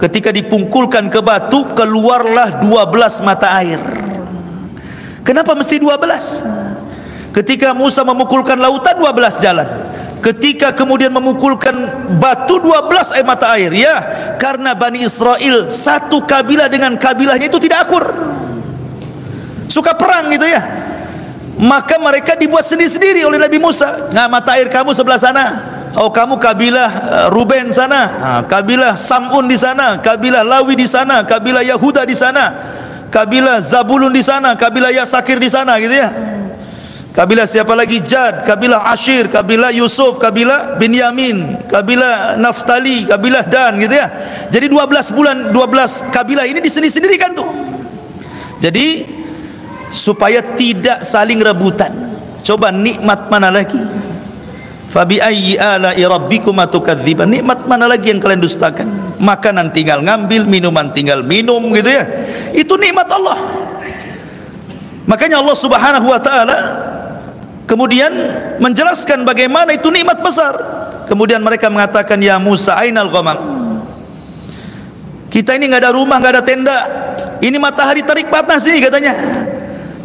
ketika dipungkulkan ke batu, keluarlah 12 mata air. Kenapa mesti 12? Ketika Musa memukulkan lautan, 12 jalan. Ketika kemudian memukulkan batu, 12 air mata air. Ya, karena Bani Israel satu kabilah dengan kabilahnya itu tidak akur. suka perang gitu ya. Maka mereka dibuat sendiri-sendiri oleh Nabi Musa. Nah, mata air kamu sebelah sana. Oh, kamu kabilah Ruben sana, kabilah Samun di sana, kabilah Lawi di sana, kabilah Yahuda di sana, kabilah Zabulun di sana, kabilah Yasakir di sana gitu ya. Kabilah siapa lagi? Jad, kabilah Ashir, kabilah Yusuf, kabilah Binyamin, kabilah Naftali, kabilah Dan gitu ya. Jadi 12 kabilah ini disendiri-sendirikan tuh. Jadi supaya tidak saling rebutan. Coba nikmat mana lagi? Fabi ayyi ala'i rabbikuma tukadziban. Nikmat mana lagi yang kalian dustakan? Makanan tinggal ngambil, minuman tinggal minum gitu ya. Itu nikmat Allah. Makanya Allah Subhanahu wa taala kemudian menjelaskan bagaimana itu nikmat besar. Kemudian mereka mengatakan, ya Musa, ainal ghamam? Kita ini enggak ada rumah, enggak ada tenda. Ini matahari terik panas ini katanya.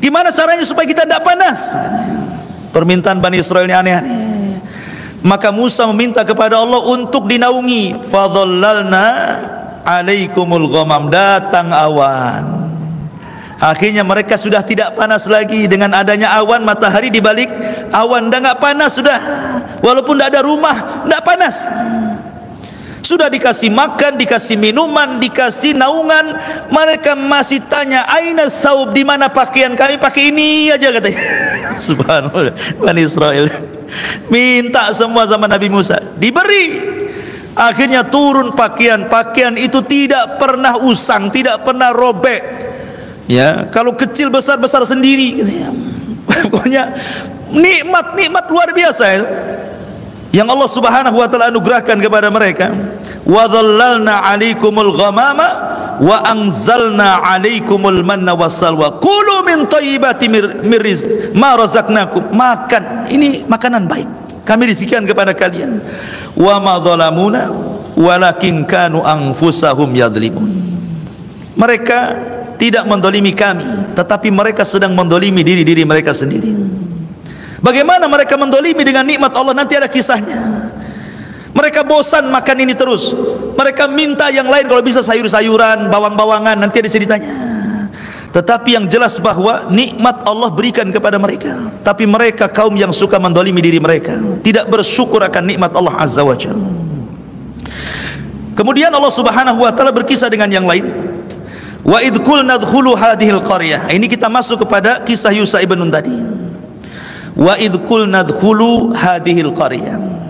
Gimana caranya supaya kita tidak panas? Permintaan Bani Israel ini aneh-aneh. Maka Musa meminta kepada Allah untuk dinaungi. Fadhallalna alaikumul ghamam. Datang awan. Akhirnya mereka sudah tidak panas lagi. Dengan adanya awan, matahari di balik awan, dah enggak panas sudah. Walaupun tidak ada rumah, tidak panas. Sudah dikasih makan, dikasih minuman, dikasih naungan, mereka masih tanya, aina saub, di mana pakaian kami? Pakai ini aja katanya. Subhanallah, Bani Israel minta semua sama Nabi Musa, diberi. Akhirnya turun pakaian itu tidak pernah usang, tidak pernah robek. Ya, kalau kecil besar sendiri. Pokoknya nikmat luar biasa ya, yang Allah Subhanahu wa taala anugerahkan kepada mereka. Wa dhallalna 'alaikumul ghamama wa anzalna 'alaikumul manna wassalwa kulu min thayyibati ma razaqnakum. Makan, ini makanan baik kami rizkikan kepada kalian. Wa ma dhalamuna walakin kanu anfusahum yadhlimun. Mereka tidak mendolimi kami, tetapi mereka sedang mendolimi diri mereka sendiri. Bagaimana mereka mendolimi dengan nikmat Allah? Nanti ada kisahnya. Mereka bosan makan ini terus. Mereka minta yang lain, kalau bisa sayur-sayuran, bawang-bawangan, nanti ada ceritanya. Tetapi yang jelas bahwa nikmat Allah berikan kepada mereka, tapi mereka kaum yang suka mendolimi diri mereka, tidak bersyukur akan nikmat Allah Azza wa Jalla. Kemudian Allah Subhanahu wa taala berkisah dengan yang lain. Wa idh qulna dkhulu hadhil qaryah. Ini kita masuk kepada kisah Yusha ibn Nun tadi. Wa idh qulna dkhulu hadhil qaryah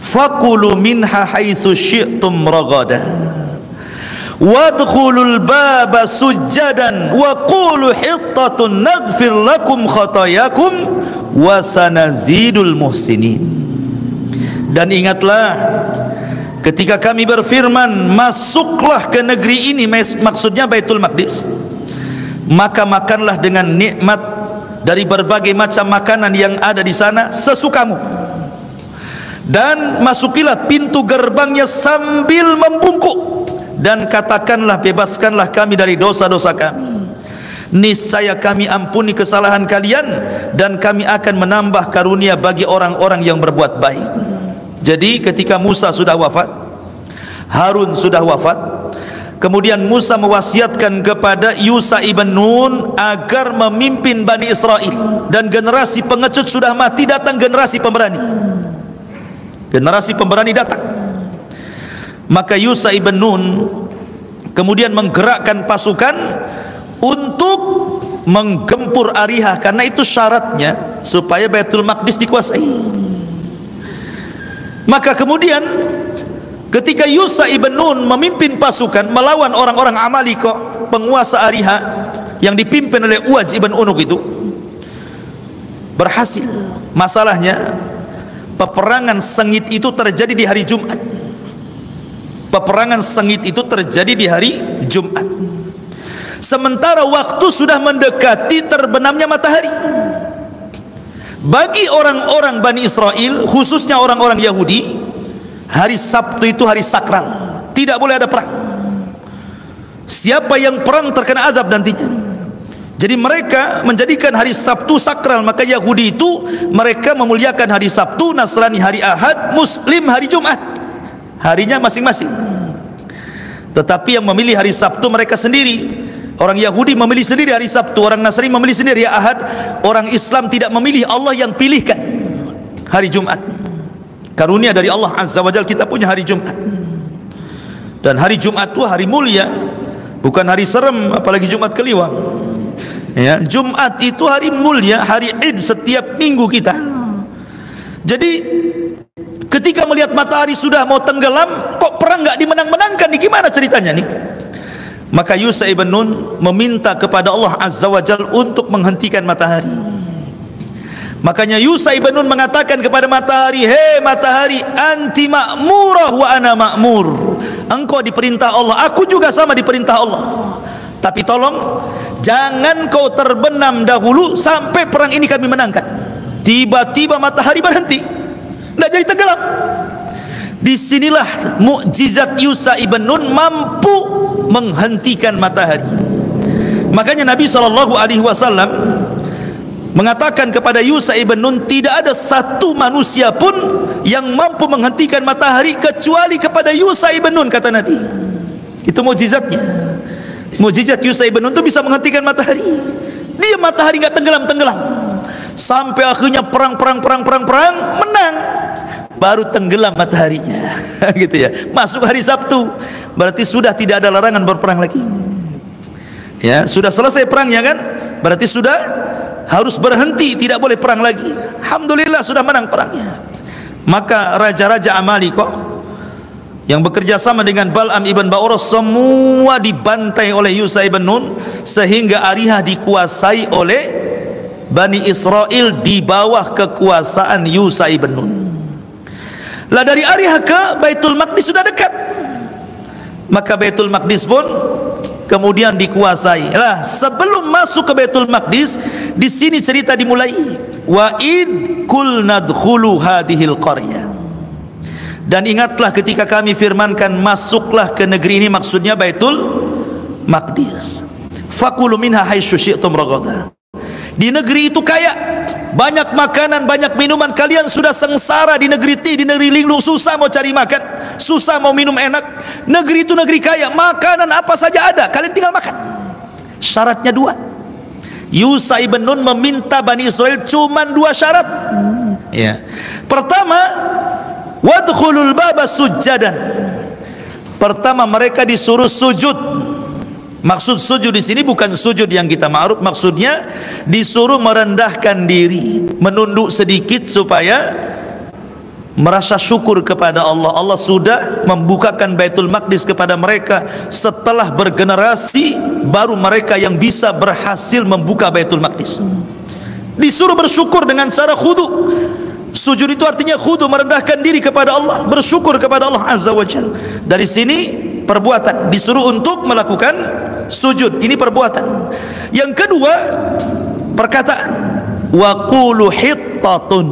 fakulu minha haitsu syi'tum ragada wadkhulul baba sujjadan wa qulu hittatun naghfir lakum khatayakum wa sanazidul muhsinin. Dan ingatlah ketika kami berfirman, masuklah ke negeri ini, maksudnya Baitul Maqdis, maka makanlah dengan nikmat dari berbagai macam makanan yang ada di sana sesukamu, dan masukilah pintu gerbangnya sambil membungkuk, dan katakanlah, bebaskanlah kami dari dosa-dosa kami, niscaya kami ampuni kesalahan kalian, dan kami akan menambah karunia bagi orang-orang yang berbuat baik. Jadi ketika Musa sudah wafat, Harun sudah wafat, kemudian Musa mewasiatkan kepada Yusha ibn Nun agar memimpin Bani Israel, dan generasi pengecut sudah mati, datang generasi pemberani. Generasi pemberani datang. Maka Yusha ibn Nun kemudian menggerakkan pasukan untuk menggempur Ariha, karena itu syaratnya supaya Baitul Maqdis dikuasai. Maka kemudian ketika Yusha ibn Nun memimpin pasukan melawan orang-orang Amalika, penguasa Ariha yang dipimpin oleh Uwaz ibn Unuk, itu berhasil. Masalahnya peperangan sengit itu terjadi di hari Jumat. Peperangan sengit itu terjadi di hari Jumat, sementara waktu sudah mendekati terbenamnya matahari. Bagi orang-orang Bani Israel, khususnya orang-orang Yahudi, hari Sabtu itu hari sakral, tidak boleh ada perang. Siapa yang perang terkena azab nantinya. Jadi mereka menjadikan hari Sabtu sakral. Maka Yahudi itu mereka memuliakan hari Sabtu, Nasrani hari Ahad, Muslim hari Jumat, harinya masing-masing. Tetapi yang memilih hari Sabtu mereka sendiri, Orang Yahudi memilih sendiri hari Sabtu, orang Nasrani memilih sendiri hari Ahad, orang Islam tidak memilih, Allah yang pilihkan hari Jumat. Karunia dari Allah Azza wa Jalla kita punya hari Jumat. Dan hari Jumat itu hari mulia, bukan hari serem, apalagi Jumat Kliwon. Ya, Jumat itu hari mulia, hari Id setiap minggu kita. Jadi ketika melihat matahari sudah mau tenggelam, kok perang nggak dimenang-menangkan nih? Gimana ceritanya nih? Maka Yusha ibn Nun meminta kepada Allah Azza wa Jalla untuk menghentikan matahari. Makanya Yusha ibn Nun mengatakan kepada matahari, "Hei matahari, anti ma'murah wa ana ma'mur." Engkau diperintah Allah, aku juga sama diperintah Allah. Tapi tolong jangan kau terbenam dahulu sampai perang ini kami menangkan. Tiba-tiba matahari berhenti, tidak jadi tenggelam. Disinilah mukjizat Yusha ibn Nun mampu menghentikan matahari. Makanya Nabi SAW mengatakan kepada Yusha ibn Nun, tidak ada satu manusia pun yang mampu menghentikan matahari kecuali kepada Yusha ibn Nun, kata Nabi. Itu mukjizatnya. Mukjizat Yusha ibn Nun itu bisa menghentikan matahari. Dia matahari nggak tenggelam sampai akhirnya perang menang, baru tenggelam mataharinya. Gitu ya. Masuk hari Sabtu, berarti sudah tidak ada larangan berperang lagi. Ya, sudah selesai perangnya kan? Berarti sudah harus berhenti, tidak boleh perang lagi. Alhamdulillah sudah menang perangnya. Maka raja-raja Amalika yang bekerja sama dengan Bal'am ibn Ba'urah semua dibantai oleh Yusha ibn Nun, sehingga Arihah dikuasai oleh Bani Israel di bawah kekuasaan Yusha ibn Nun. Lah dari Arihah ke Baitul Maqdis sudah dekat, maka Baitul Maqdis pun kemudian dikuasai. Lah sebelum masuk ke Baitul Maqdis, di sini cerita dimulai. Wa id kul nadkhulu hadhil qaryah. Dan ingatlah ketika kami firmankan masuklah ke negeri ini, maksudnya Baitul Maqdis. Fakulu minha haitsu syi'tum ragadan. Di negeri itu kaya, banyak makanan, banyak minuman. Kalian sudah sengsara di negeri ini, di negeri linglung, susah mau cari makan, susah mau minum enak. Negeri itu negeri kaya, makanan apa saja ada, kalian tinggal makan. Syaratnya dua. Yusha ibn Nun meminta Bani Israel cuma dua syarat. Ya. Pertama, wadkhulul baba sujjadan. Pertama mereka disuruh sujud. Maksud sujud di sini bukan sujud yang kita ma'ruf, maksudnya disuruh merendahkan diri, menunduk sedikit supaya merasa syukur kepada Allah. Allah sudah membukakan Baitul Maqdis kepada mereka. Setelah bergenerasi baru mereka yang bisa berhasil membuka Baitul Maqdis. Disuruh bersyukur dengan cara khudu. Sujud itu artinya khudu, merendahkan diri kepada Allah, bersyukur kepada Allah Azza wa Jalla. Dari sini perbuatan, disuruh untuk melakukan sujud, ini perbuatan. Yang kedua, perkataan, wa qulu hittatun,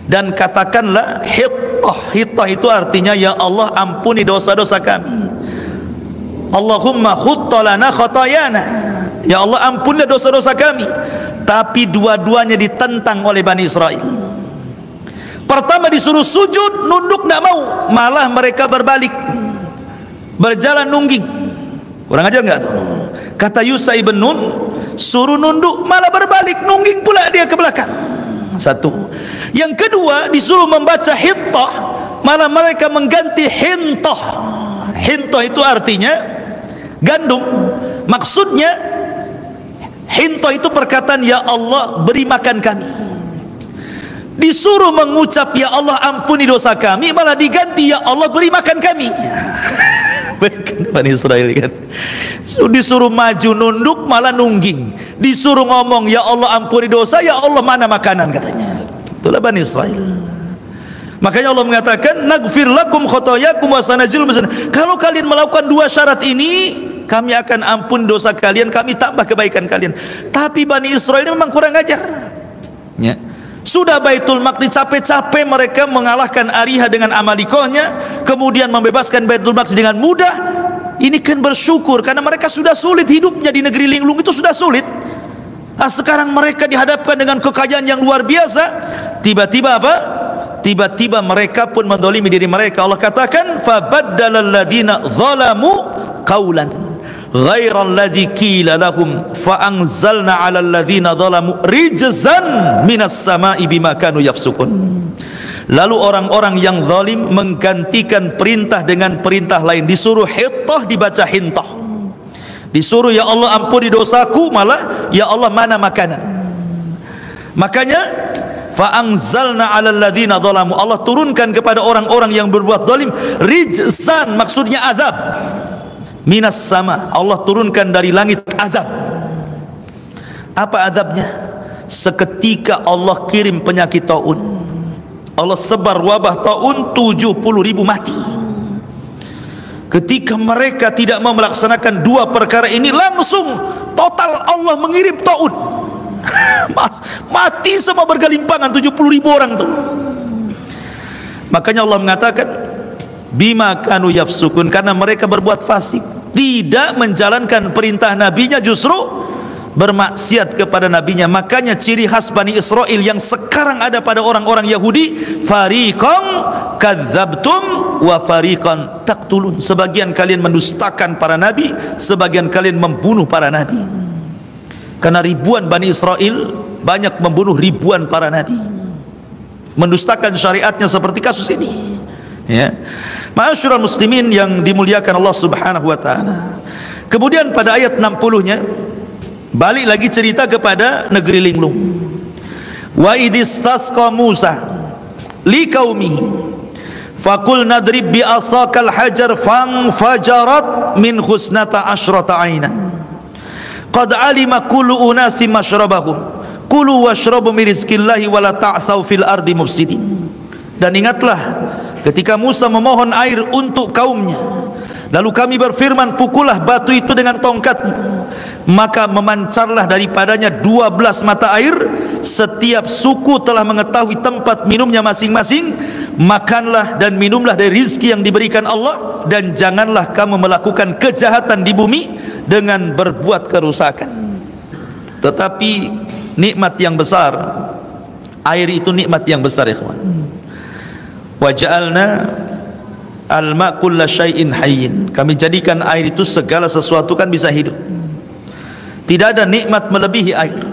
dan katakanlah hittah. Hittah itu artinya, ya Allah ampuni dosa-dosa kami. Allahumma khutta lana khatayana, ya Allah ampunilah dosa-dosa kami. Tapi dua-duanya ditentang oleh Bani Israel. Pertama disuruh sujud, nunduk tidak mau, malah mereka berbalik, berjalan nungging. Kurang ajar nggak tuh? Kata Yusha ibn Nun, suruh nunduk malah berbalik, nungging pula dia ke belakang. Satu. Yang kedua disuruh membaca hittah, malah mereka mengganti hintah. Hintah itu artinya gandum. Maksudnya hintah itu perkataan, ya Allah beri makan kami. Disuruh mengucap ya Allah ampuni dosa kami, malah diganti ya Allah beri makan kami. Bani Israel kan, disuruh maju nunduk malah nungging, disuruh ngomong ya Allah ampuni dosa, ya Allah mana makanan, katanya. Itulah Bani Israel. Makanya Allah mengatakan naghfir lakum khotoyakum wa sanazil. Kalau kalian melakukan dua syarat ini, kami akan ampun dosa kalian, kami tambah kebaikan kalian. Tapi Bani Israel ini memang kurang ajar ya. Sudah Baitul Maqdis, capek-capek mereka mengalahkan Arihah dengan Amalikohnya, kemudian membebaskan Baitul Maqdis dengan mudah. Ini kan bersyukur karena mereka sudah sulit hidupnya di negeri linglung, itu sudah sulit. Nah, sekarang mereka dihadapkan dengan kekayaan yang luar biasa. Tiba-tiba apa? Tiba-tiba mereka pun mendolimi diri mereka. Allah katakan fabaddalal ladzina zalamu qaulan ghairal ladzi qila lahum fa anzalna 'alal ladzina zalamu rijzan minas sama'i bima kanu yafsukun. Lalu orang-orang yang zalim menggantikan perintah dengan perintah lain. Disuruh hittah dibaca hintah, disuruh ya Allah ampuni dosaku malah ya Allah mana makanan. Makanya fa anzalna 'alal ladzina zalamu, Allah turunkan kepada orang-orang yang berbuat zalim rijzan, maksudnya azab. Minas sama, Allah turunkan dari langit azab. Apa azabnya? Seketika Allah kirim penyakit taun. Allah sebar wabah taun, 70.000 mati. Ketika mereka tidak mau melaksanakan dua perkara ini, langsung total Allah mengirim taun. Mati semua bergelimpangan 70.000 orang tuh. Makanya Allah mengatakan bima kanu yafsukun, karena mereka berbuat fasik, tidak menjalankan perintah nabinya, justru bermaksiat kepada nabinya. Makanya ciri khas Bani Israel yang sekarang ada pada orang-orang Yahudi, fariqan kadzabtum wa fariqan taqtulun. Sebagian kalian mendustakan para nabi, sebagian kalian membunuh para nabi. Karena ribuan Bani Israel banyak membunuh ribuan para nabi, mendustakan syariatnya, seperti kasus ini. Ya, ma'asyiral muslimin yang dimuliakan Allah Subhanahu wa taala. Kemudian pada ayat 60-nya balik lagi cerita kepada negeri linglung. Wa idistasqa Musa liqaumihi faqul nadrib bi asakal hajar fanfajarat min husnata asyrata aynan qad alima kullu unasim masyrabahum kulu washrabu min rizqillahi wa la ta'thaw fil ardi mufsidin. Dan ingatlah ketika Musa memohon air untuk kaumnya, lalu kami berfirman, pukullah batu itu dengan tongkatmu, maka memancarlah daripadanya 12 mata air. Setiap suku telah mengetahui tempat minumnya masing-masing. Makanlah dan minumlah dari rizki yang diberikan Allah, dan janganlah kamu melakukan kejahatan di bumi dengan berbuat kerusakan. Tetapi nikmat yang besar, air itu nikmat yang besar, ikhwan. Wa ja'alna al-ma' kulla syai'in hayyin, kami jadikan air itu segala sesuatu kan bisa hidup. Tidak ada nikmat melebihi air.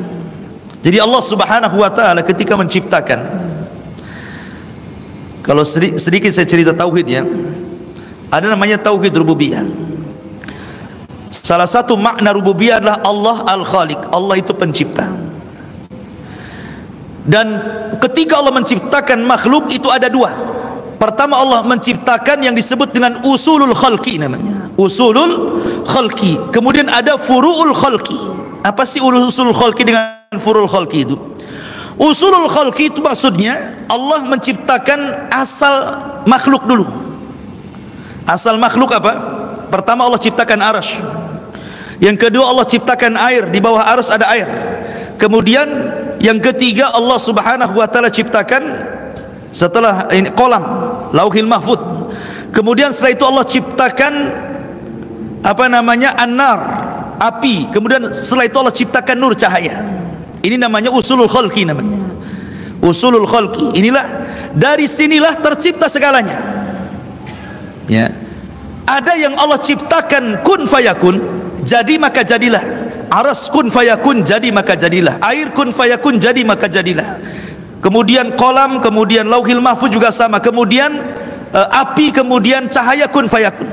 Jadi Allah Subhanahu wa taala ketika menciptakan, kalau sedikit saya cerita tauhidnya, ada namanya tauhid rububiyah. Salah satu makna rububiyah adalah Allah al-Khaliq, Allah itu pencipta. Dan ketika Allah menciptakan makhluk itu ada dua. Pertama, Allah menciptakan yang disebut dengan usulul khalqi, namanya usulul khalqi. Kemudian ada furu'ul khalqi. Apa sih usulul khalqi dengan furu'ul khalqi itu? Usulul khalqi itu maksudnya Allah menciptakan asal makhluk dulu. Asal makhluk apa? Pertama Allah ciptakan arsy. Yang kedua Allah ciptakan air, di bawah arsy ada air. Kemudian yang ketiga Allah Subhanahu wa taala ciptakan setelah ini kolam, lauhil mahfud. Kemudian setelah itu Allah ciptakan apa namanya, an-nar, api. Kemudian setelah itu Allah ciptakan nur, cahaya. Ini namanya usulul khalqi, namanya usulul khalqi. Inilah, dari sinilah tercipta segalanya. Ya, ada yang Allah ciptakan kun fayakun, jadi maka jadilah. Aras kun fayakun, jadi maka jadilah. Air kun fayakun, jadi maka jadilah. Kemudian kolam, kemudian lauhil mahfuz juga sama. Kemudian api, kemudian cahaya, kun fayakun.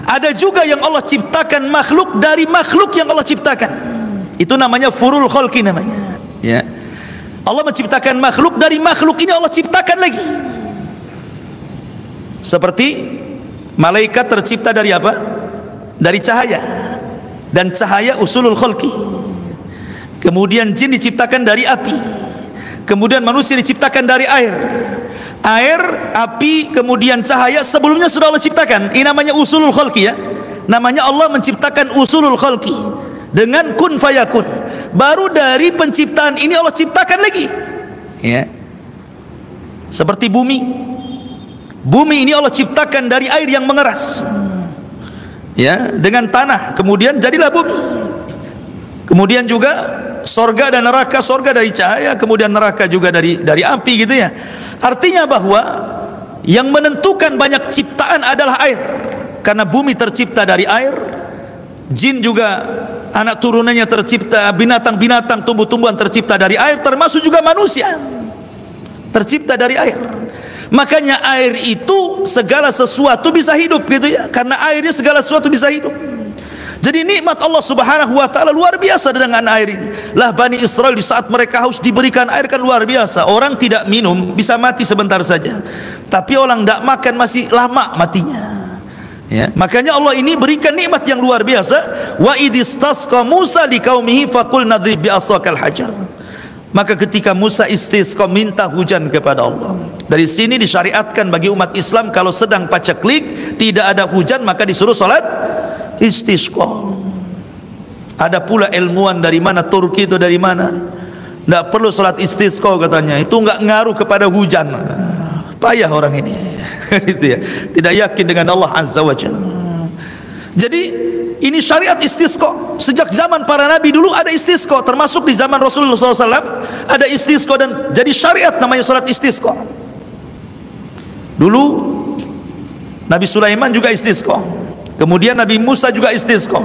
Ada juga yang Allah ciptakan makhluk dari makhluk yang Allah ciptakan. Itu namanya furul khalqi namanya. Ya, Allah menciptakan makhluk dari makhluk ini Allah ciptakan lagi. Seperti malaikat tercipta dari apa? Dari cahaya. Dan cahaya usulul khalqi. Kemudian jin diciptakan dari api. Kemudian manusia diciptakan dari air. Air, api, kemudian cahaya sebelumnya sudah Allah ciptakan. Ini namanya usulul khalqi, ya. Namanya Allah menciptakan usulul khalqi dengan kun fayakun. Baru dari penciptaan ini Allah ciptakan lagi. Ya. Seperti bumi. Bumi ini Allah ciptakan dari air yang mengeras. Ya, dengan tanah, kemudian jadilah bumi. Kemudian juga sorga dan neraka, sorga dari cahaya, kemudian neraka juga dari api, gitu ya. Artinya bahwa yang menentukan banyak ciptaan adalah air, karena bumi tercipta dari air, Jin juga anak turunannya tercipta, binatang-binatang, tumbuh-tumbuhan tercipta dari air, termasuk juga manusia tercipta dari air. Makanya air itu segala sesuatu bisa hidup gitu ya, karena airnya segala sesuatu bisa hidup. Jadi nikmat Allah Subhanahu wa taala luar biasa dengan air ini. Lah Bani Israel di saat mereka haus diberikan air kan luar biasa. Orang tidak minum bisa mati sebentar saja, tapi orang tidak makan masih lama matinya. Ya, makanya Allah ini berikan nikmat yang luar biasa. Wa idistasqa Musa liqaumihi faqul nadrib bi'asakal hajar. Maka ketika Musa istisqa, minta hujan kepada Allah. Dari sini disyariatkan bagi umat Islam kalau sedang paceklik tidak ada hujan maka disuruh salat istisqa. Ada pula ilmuwan dari mana, Turki itu dari mana, tidak perlu salat istisqa katanya, itu enggak ngaruh kepada hujan. Payah orang ini gitu ya, tidak yakin dengan Allah Azza wa Jalla. Jadi ini syariat istisqa. Sejak zaman para nabi dulu ada istisqa, termasuk di zaman Rasulullah SAW ada istisqa, dan jadi syariat namanya salat istisqa. Dulu Nabi Sulaiman juga istisqa, kemudian Nabi Musa juga istisqa,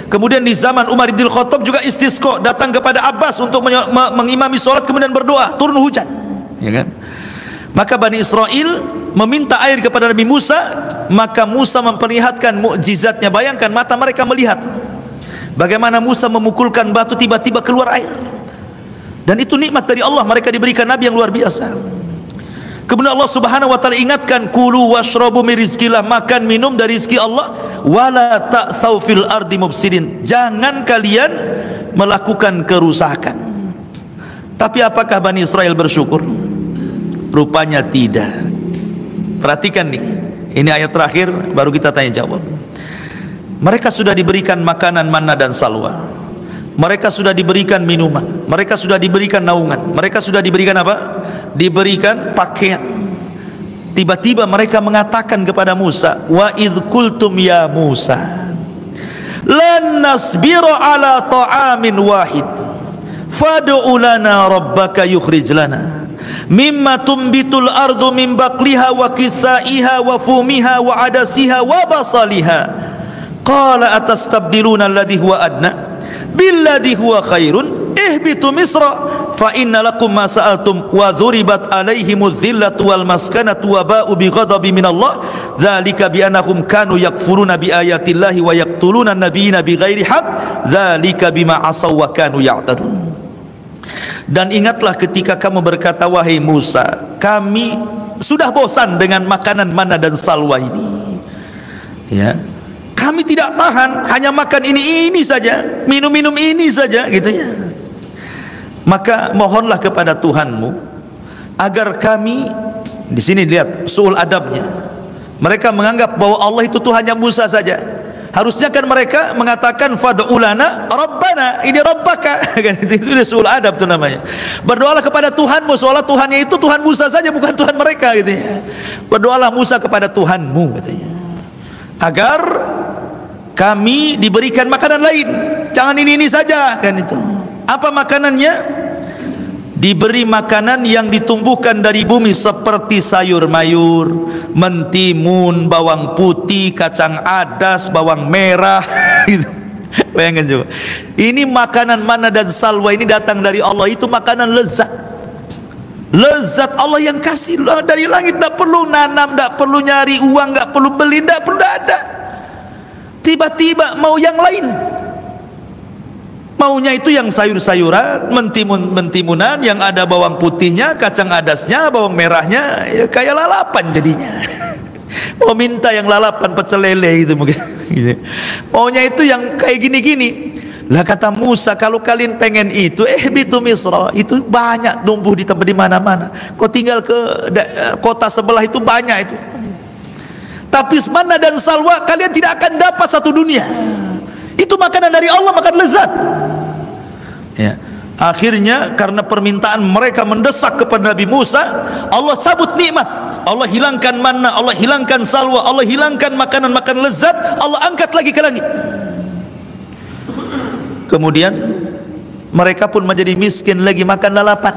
kemudian di zaman Umar bin Khattab juga istisqa, datang kepada Abbas untuk mengimami salat kemudian berdoa turun hujan, ya kan? Maka Bani Israel meminta air kepada Nabi Musa, maka Musa memperlihatkan mukjizatnya. Bayangkan mata mereka melihat bagaimana Musa memukulkan batu tiba-tiba keluar air, dan itu nikmat dari Allah, mereka diberikan nabi yang luar biasa. Kemudian Allah Subhanahu wa taala ingatkan, kulu washrabu min rizqillah, makan minum dari rezeki Allah, wala ta'tsaw fil ardi mufsidin, jangan kalian melakukan kerusakan. Tapi apakah Bani Israel bersyukur? Rupanya tidak. Perhatikan nih, ini ayat terakhir baru kita tanya jawab. Mereka sudah diberikan makanan manna dan salwa, mereka sudah diberikan minuman, mereka sudah diberikan naungan, mereka sudah diberikan apa? Diberikan pakaian. Tiba-tiba mereka mengatakan kepada Musa, wa idh qultum ya Musa lan nasbiru ala ta'amin wahid fad'u lana rabbaka yukhrij lana mimma tumbitul ardu min baqliha wa kithaiha wa fumiha wa adasiha wa basaliha qala atastabdiluna alladhi huwa adna billadhi huwa khairun ihbitu misra fa inna lakum ma sa'altum wa dhuribat alaihimudz dhillatu wal maskanatu wa ba'u bi ghadabin minallah dzalika bi annahum kanu yakfuruna bi ayatillahi wa yaqtuluna an-nabiyina bighairi haqq dzalika bima asaw wa kanu ya'tadun. Dan ingatlah ketika kamu berkata, wahai Musa, kami sudah bosan dengan makanan manna dan salwa ini, ya, kami tidak tahan hanya makan ini saja, minum ini saja gitu ya. Maka mohonlah kepada Tuhanmu agar kami, di sini lihat suul adabnya, mereka menganggap bahwa Allah itu Tuhannya Musa saja. Harusnya kan mereka mengatakan fad'u lana rabbana, ini rabbaka kan, itu suul adab itu namanya. Berdoalah kepada Tuhanmu, seolah Tuhannya itu Tuhan Musa saja, bukan Tuhan mereka gitu ya. Berdoalah Musa kepada Tuhanmu katanya, agar kami diberikan makanan lain, jangan ini saja kan. Itu apa makanannya? Diberi makanan yang ditumbuhkan dari bumi seperti sayur mayur, mentimun, bawang putih, kacang adas, bawang merah gitu. Bayangkan coba, ini makanan manna dan salwa ini datang dari Allah, itu makanan lezat. Lezat Allah yang kasih dari langit, tidak perlu nanam, tidak perlu nyari uang, tidak perlu beli, tidak perlu ada. Tiba-tiba mau yang lain, maunya itu yang sayur-sayuran, mentimunan yang ada bawang putihnya, kacang adasnya, bawang merahnya, ya kayak lalapan jadinya. Mau minta yang lalapan pecel lele gitu mungkin gitu. Maunya itu yang kayak gini-gini. Lah kata Musa, kalau kalian pengen itu, bitu Misra, itu banyak tumbuh di tempat di mana-mana. Kau tinggal ke kota sebelah itu banyak itu. Tapi manna dan salwa kalian tidak akan dapat satu dunia. Itu makanan dari Allah, makan lezat. Ya. Akhirnya karena permintaan mereka mendesak kepada Nabi Musa, Allah cabut nikmat, Allah hilangkan manna, Allah hilangkan salwa, Allah hilangkan makanan-makanan lezat, Allah angkat lagi ke langit. Kemudian mereka pun menjadi miskin lagi, makan lalapan.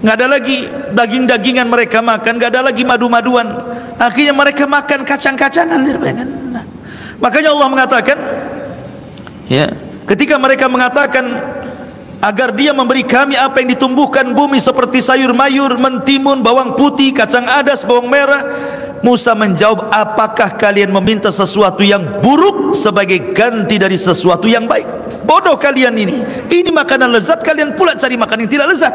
Nggak ada lagi daging-dagingan mereka makan, nggak ada lagi madu-maduan. Akhirnya mereka makan kacang-kacangan. Makanya Allah mengatakan, ya, ketika mereka mengatakan agar dia memberi kami apa yang ditumbuhkan bumi seperti sayur mayur, mentimun, bawang putih, kacang adas, bawang merah, Musa menjawab, apakah kalian meminta sesuatu yang buruk sebagai ganti dari sesuatu yang baik? Bodoh kalian ini makanan lezat, kalian pula cari makanan yang tidak lezat.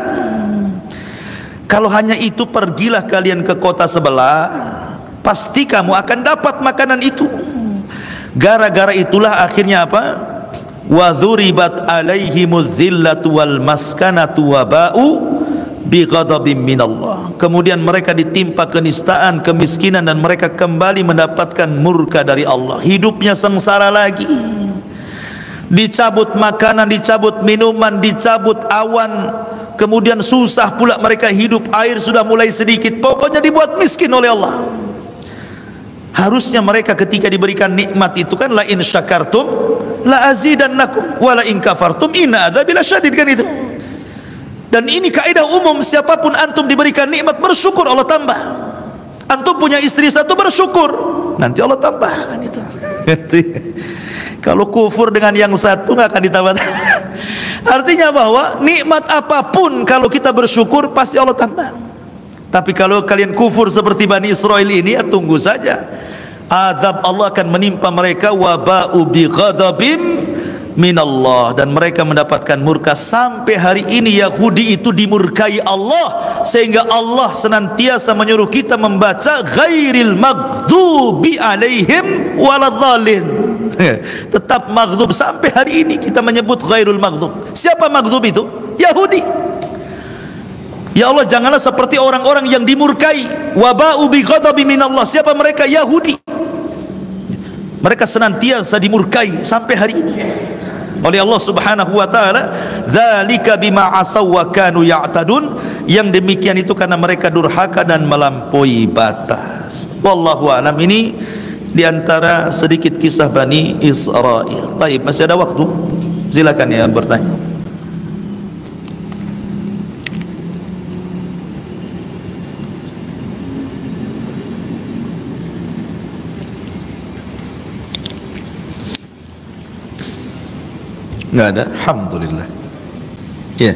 Kalau hanya itu, pergilah kalian ke kota sebelah, pasti kamu akan dapat makanan itu. Gara-gara itulah akhirnya apa? Wa dzuribat alaihimudz zillatu wal maskanatu wa ba'u bighadabim minallah. Kemudian mereka ditimpa kenistaan, kemiskinan, dan mereka kembali mendapatkan murka dari Allah. Hidupnya sengsara lagi. Dicabut makanan, dicabut minuman, dicabut awan, kemudian susah pula mereka hidup, air sudah mulai sedikit, pokoknya dibuat miskin oleh Allah. Harusnya mereka ketika diberikan nikmat itu kan, la in syakartum la azidannakum wa la in kafartum inna adzabi lasyadid, kan itu. Dan ini kaidah umum, siapapun antum diberikan nikmat bersyukur, Allah tambah. Antum punya istri satu bersyukur, nanti Allah tambah, kan itu. Kalau kufur dengan yang satu nggak akan ditambah. Artinya bahwa nikmat apapun kalau kita bersyukur pasti Allah tambah. Tapi kalau kalian kufur seperti Bani Israel ini, ya tunggu saja, azab Allah akan menimpa mereka, waba'u bi ghadabim minallah, dan mereka mendapatkan murka. Sampai hari ini Yahudi itu dimurkai Allah, sehingga Allah senantiasa menyuruh kita membaca ghairil maghdubi alaihim waladhdallin. Tetap maghdub sampai hari ini kita menyebut ghairul maghdub. Siapa maghdub itu? Yahudi. Ya Allah, janganlah seperti orang-orang yang dimurkai. Waba'u bi ghadabi minallah. Siapa mereka? Yahudi. Mereka senantiasa dimurkai sampai hari ini oleh Allah Subhanahu wa taala. Dzalika bima asaw wa kanu ya'tadun. Yang demikian itu karena mereka durhaka dan melampaui batas. Wallahu a'lam. Ini di antara sedikit kisah Bani Israel. Baik, masih ada waktu, silakan ya bertanya. Enggak ada? Alhamdulillah. Ya.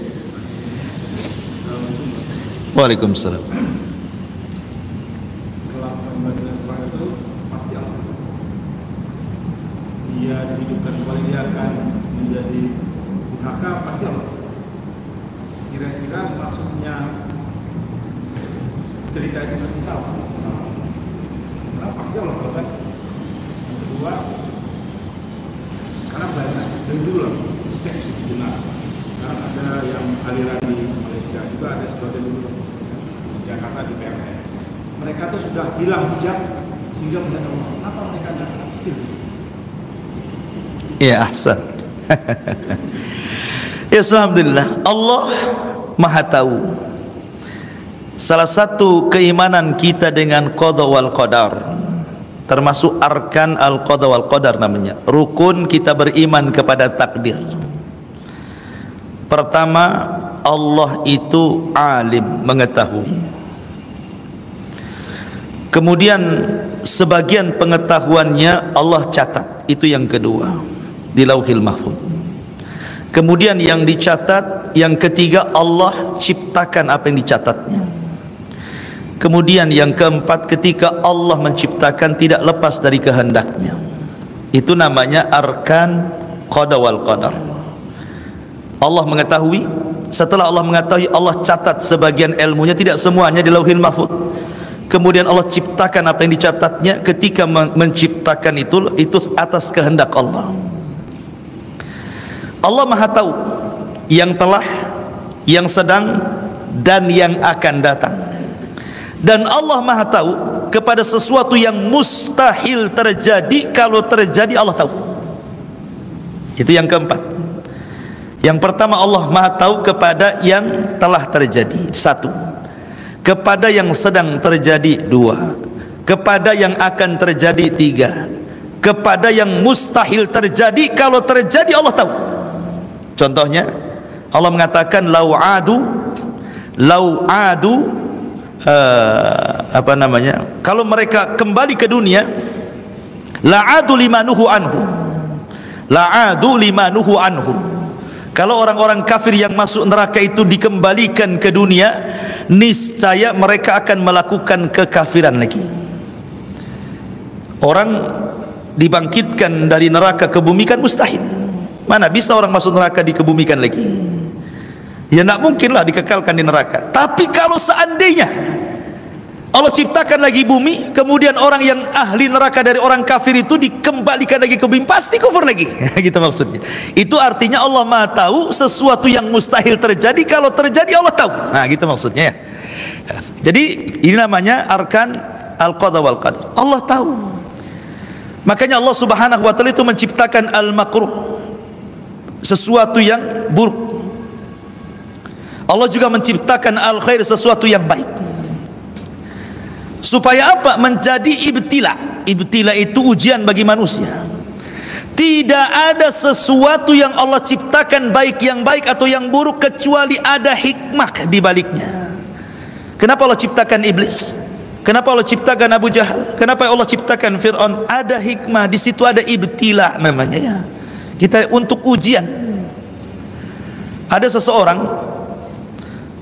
Waalaikumsalam. Dia dihidupkan kembali, dia akan menjadi durhaka, pasti Allah. Kira-kira maksudnya cerita itu kita tahu, nah, pasti Allah tahu kan. Yang kedua, karena banyak dari dulu lah seksi benar. Karena ada yang aliran di Malaysia juga, ada sebagian dulu di Jakarta di PLN. Mereka tuh sudah hilang hijab sehingga mereka tahu apa mereka tidak aktif. Ya, ahsan. Ya, alhamdulillah, Allah Maha tahu. Salah satu keimanan kita dengan qada wal qadar, termasuk arkan al qada wal qadar namanya, rukun kita beriman kepada takdir. Pertama, Allah itu alim, mengetahui. Kemudian sebagian pengetahuannya Allah catat, itu yang kedua, di Lauhil Mahfuz. Kemudian yang dicatat, yang ketiga, Allah ciptakan apa yang dicatatnya. Kemudian yang keempat, ketika Allah menciptakan tidak lepas dari kehendaknya. Itu namanya arkan qada wal qadar. Allah mengetahui, setelah Allah mengetahui, Allah catat sebagian ilmunya, tidak semuanya di Lauhil Mahfuz. Kemudian Allah ciptakan apa yang dicatatnya. Ketika menciptakan itu atas kehendak Allah. Allah Maha tahu yang telah, yang sedang, dan yang akan datang. Dan Allah Maha tahu kepada sesuatu yang mustahil terjadi. Kalau terjadi Allah tahu. Itu yang keempat. Yang pertama, Allah Maha tahu kepada yang telah terjadi, satu. Kepada yang sedang terjadi, dua. Kepada yang akan terjadi, tiga. Kepada yang mustahil terjadi, kalau terjadi Allah tahu. Contohnya, Allah mengatakan lau adu kalau mereka kembali ke dunia, la'adu limanuhu anhu. La'adu limanuhu anhu. Kalau orang-orang kafir yang masuk neraka itu dikembalikan ke dunia, niscaya mereka akan melakukan kekafiran lagi. Orang dibangkitkan dari neraka ke bumi kan mustahil. Mana bisa orang masuk neraka dikebumikan lagi? Ya tidak mungkin lah dikekalkan di neraka. Tapi kalau seandainya Allah ciptakan lagi bumi, kemudian orang yang ahli neraka dari orang kafir itu dikembalikan lagi ke bumi, pasti kufur lagi. Gitu maksudnya. Itu artinya Allah Maha tahu sesuatu yang mustahil terjadi, kalau terjadi Allah tahu. Nah, gitu maksudnya ya. Jadi ini namanya arkan al-qada wal qadar. Allah tahu. Makanya Allah Subhanahu wa taala itu menciptakan al-makruh, sesuatu yang buruk. Allah juga menciptakan al-khair, sesuatu yang baik. Supaya apa? Menjadi ibtila. Ibtila itu ujian bagi manusia. Tidak ada sesuatu yang Allah ciptakan baik yang baik atau yang buruk kecuali ada hikmah di baliknya. Kenapa Allah ciptakan iblis? Kenapa Allah ciptakan Abu Jahal? Kenapa Allah ciptakan Fir'aun? Ada hikmah di situ, ada ibtila namanya ya. Kita untuk ujian. Ada seseorang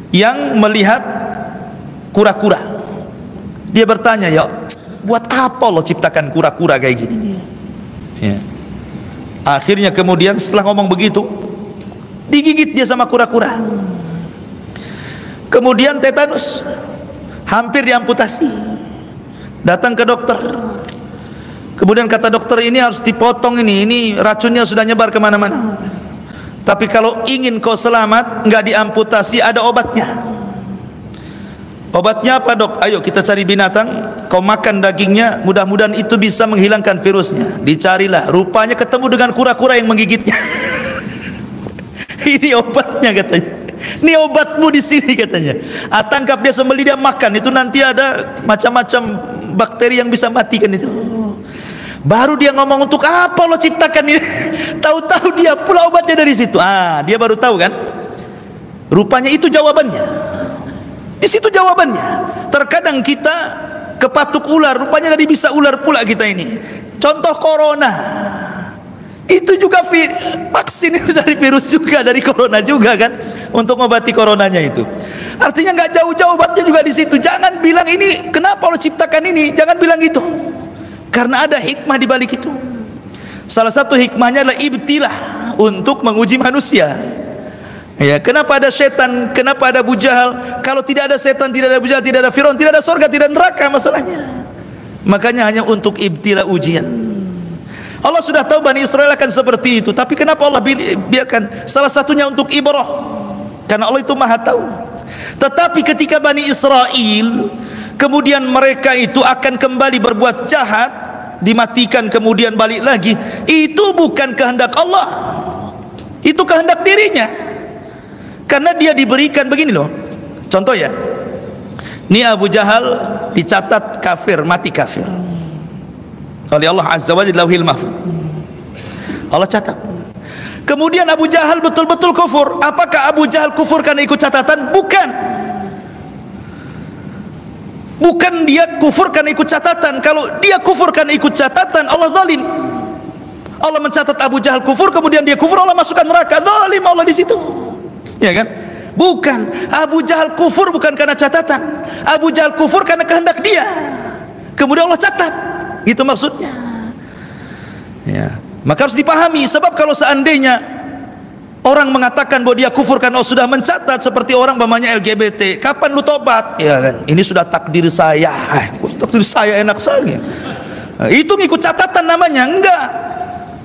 yang melihat kura-kura. Dia bertanya, ya buat apa Allah ciptakan kura-kura kayak gini? Ya. Akhirnya kemudian setelah ngomong begitu, digigit dia sama kura-kura. Kemudian tetanus, hampir diamputasi. Datang ke dokter. Kemudian kata dokter, ini harus dipotong, ini racunnya sudah nyebar kemana-mana. Tapi kalau ingin kau selamat, nggak diamputasi, ada obatnya. Obatnya apa dok? Ayo kita cari binatang, kau makan dagingnya, mudah-mudahan itu bisa menghilangkan virusnya. Dicarilah, rupanya ketemu dengan kura-kura yang menggigitnya. Ini obatnya katanya. Ini obatmu di sini katanya. Tangkap dia, sembelih dia, makan. Itu nanti ada macam-macam bakteri yang bisa matikan itu. Baru dia ngomong, untuk apa Allah ciptakan ini? Tahu-tahu dia pula obatnya dari situ. Dia baru tahu kan? Rupanya itu jawabannya. Di situ jawabannya. Terkadang kita kepatuk ular, rupanya dari bisa ular pula kita ini. Contoh corona. Itu juga vaksin itu dari virus juga, dari corona juga kan, untuk mengobati coronanya itu. Artinya nggak jauh-jauh obatnya juga di situ. Jangan bilang ini kenapa Allah ciptakan ini, jangan bilang gitu. Karena ada hikmah di balik itu. Salah satu hikmahnya adalah ibtilah, untuk menguji manusia. Ya, kenapa ada setan? Kenapa ada Abu Jahal? Kalau tidak ada setan, tidak ada Abu Jahal, tidak ada Firaun, tidak ada surga, tidak ada neraka masalahnya. Makanya hanya untuk ibtila, ujian. Allah sudah tahu Bani Israel akan seperti itu, tapi kenapa Allah biarkan? Salah satunya untuk ibrah, karena Allah itu maha tahu. Tetapi ketika Bani Israel kemudian mereka itu akan kembali berbuat jahat, dimatikan kemudian balik lagi, itu bukan kehendak Allah, itu kehendak dirinya. Karena dia diberikan begini loh. Contoh ya, ini Abu Jahal dicatat kafir, mati kafir oleh Allah Azza wa Jalla, Lauhil Mahfuz. Allah catat. Kemudian Abu Jahal betul-betul kufur. Apakah Abu Jahal kufur karena ikut catatan? Bukan. Bukan dia kufur karena ikut catatan. Kalau dia kufur karena ikut catatan, Allah zalim. Allah mencatat Abu Jahal kufur, kemudian dia kufur, Allah masukkan neraka. Zalim Allah di situ. Ya kan? Bukan. Abu Jahal kufur bukan karena catatan. Abu Jahal kufur karena kehendak dia. Kemudian Allah catat. Itu maksudnya. Ya. Maka harus dipahami. Sebab kalau seandainya orang mengatakan bahwa dia kufur karena Allah sudah mencatat, seperti orang bapaknya LGBT, kapan lu tobat? Ya kan? Ini sudah takdir saya. Takdir saya enak saja. Nah, itu ngikut catatan namanya. Enggak.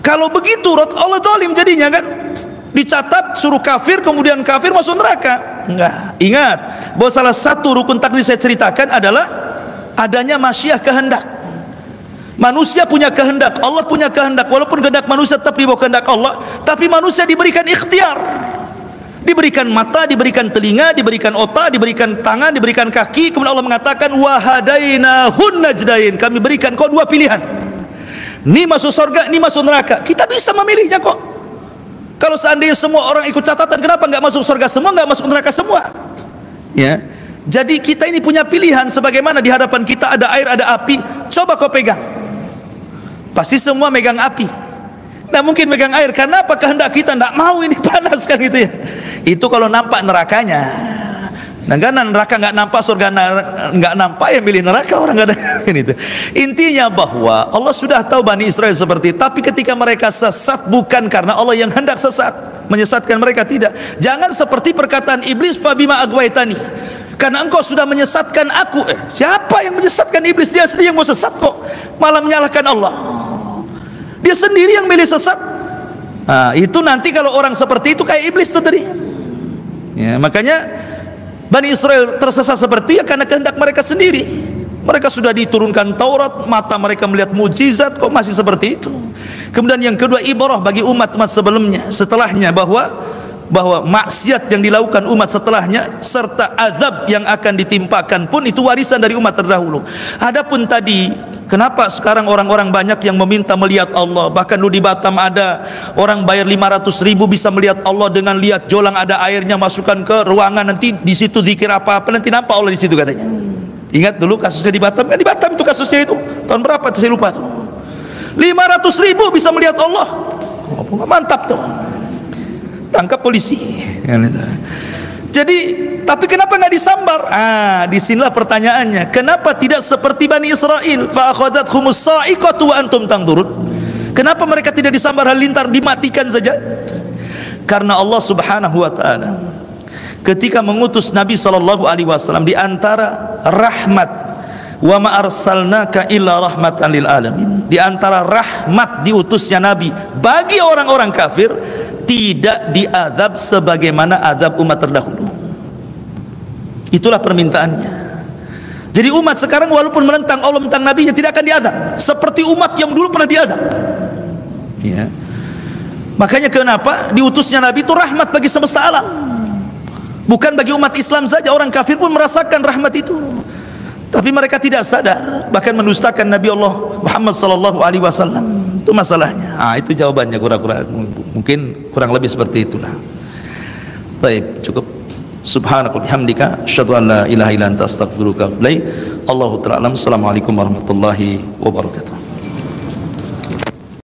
Kalau begitu Allah zalim jadinya kan? Dicatat suruh kafir, kemudian kafir masuk neraka. Enggak. Ingat bahwa salah satu rukun takdir saya ceritakan adalah adanya masyiah, kehendak. Manusia punya kehendak, Allah punya kehendak. Walaupun kehendak manusia tetap di bawah kehendak Allah, tapi manusia diberikan ikhtiar. Diberikan mata, diberikan telinga, diberikan otak, diberikan tangan, diberikan kaki. Kemudian Allah mengatakan wahadainahun najdain. Kami berikan kau dua pilihan. Ini masuk surga, ini masuk neraka. Kita bisa memilihnya kok. Kalau seandainya semua orang ikut catatan, kenapa nggak masuk surga semua, nggak masuk neraka semua? Ya. Jadi kita ini punya pilihan. Sebagaimana di hadapan kita ada air, ada api. Coba kau pegang. Pasti semua megang api. Nggak mungkin megang air. Karena apa? Kehendak kita nggak mau ini panas kan gitu ya. Itu kalau nampak nerakanya. Nah karena neraka nggak nampak, surga nggak nampak, ya milih neraka orang nggak ada kan itu. Intinya bahwa Allah sudah tahu Bani Israel seperti itu. Tapi ketika mereka sesat bukan karena Allah yang hendak sesat, menyesatkan mereka, tidak. Jangan seperti perkataan iblis, fabima agwaitani, karena engkau sudah menyesatkan aku. Siapa yang menyesatkan iblis? Dia sendiri yang mau sesat kok, malah menyalahkan Allah. Dia sendiri yang milih sesat. Nah, itu nanti kalau orang seperti itu kayak iblis itu tadi ya. Makanya Bani Israel tersesat seperti ya karena kehendak mereka sendiri. Mereka sudah diturunkan Taurat, mata mereka melihat mukjizat, kok masih seperti itu. Kemudian yang kedua, ibarah bagi umat-umat sebelumnya, setelahnya, bahwa maksiat yang dilakukan umat setelahnya serta azab yang akan ditimpakan pun itu warisan dari umat terdahulu. Adapun tadi, kenapa sekarang orang-orang banyak yang meminta melihat Allah? Bahkan di Batam ada orang bayar 500.000 bisa melihat Allah dengan lihat jolang ada airnya, masukkan ke ruangan, nanti di situ zikir apa-apa, nanti nampak Allah di situ katanya. Ingat dulu kasusnya di Batam? Di Batam itu kasusnya itu tahun berapa? Saya lupa tuh. 500.000 bisa melihat Allah. Oh, mantap tuh. Tangkap polisi. Jadi, tapi kenapa nggak disambar? Disinilah pertanyaannya. Kenapa tidak seperti Bani Israel? Fa akhadhathumus sa'iqatu wa antum tanzurun. Kenapa mereka tidak disambar halilintar, dimatikan saja? Karena Allah Subhanahu wa taala ketika mengutus Nabi sallallahu alaihi wasallam, di antara rahmat, wa ma arsalnaka illa rahmatan lil alamin, di antara rahmat diutusnya Nabi bagi orang-orang kafir, tidak diazab sebagaimana azab umat terdahulu. Itulah permintaannya. Jadi umat sekarang walaupun menentang Allah, menentang Nabinya, tidak akan diazab seperti umat yang dulu pernah diazab ya. Makanya kenapa diutusnya Nabi itu rahmat bagi semesta alam, bukan bagi umat Islam saja. Orang kafir pun merasakan rahmat itu, tapi mereka tidak sadar, bahkan mendustakan Nabi Allah Muhammad sallallahu alaihi wasallam. Itu masalahnya. Itu jawabannya, mungkin kurang lebih seperti itulah. Baik, cukup. Subhanakallahumma bihamdika asyhadu an la ilaha illa anta astaghfiruka wa atubu ilaik. Allahu ta'ala alam. Assalamualaikum warahmatullahi wabarakatuh.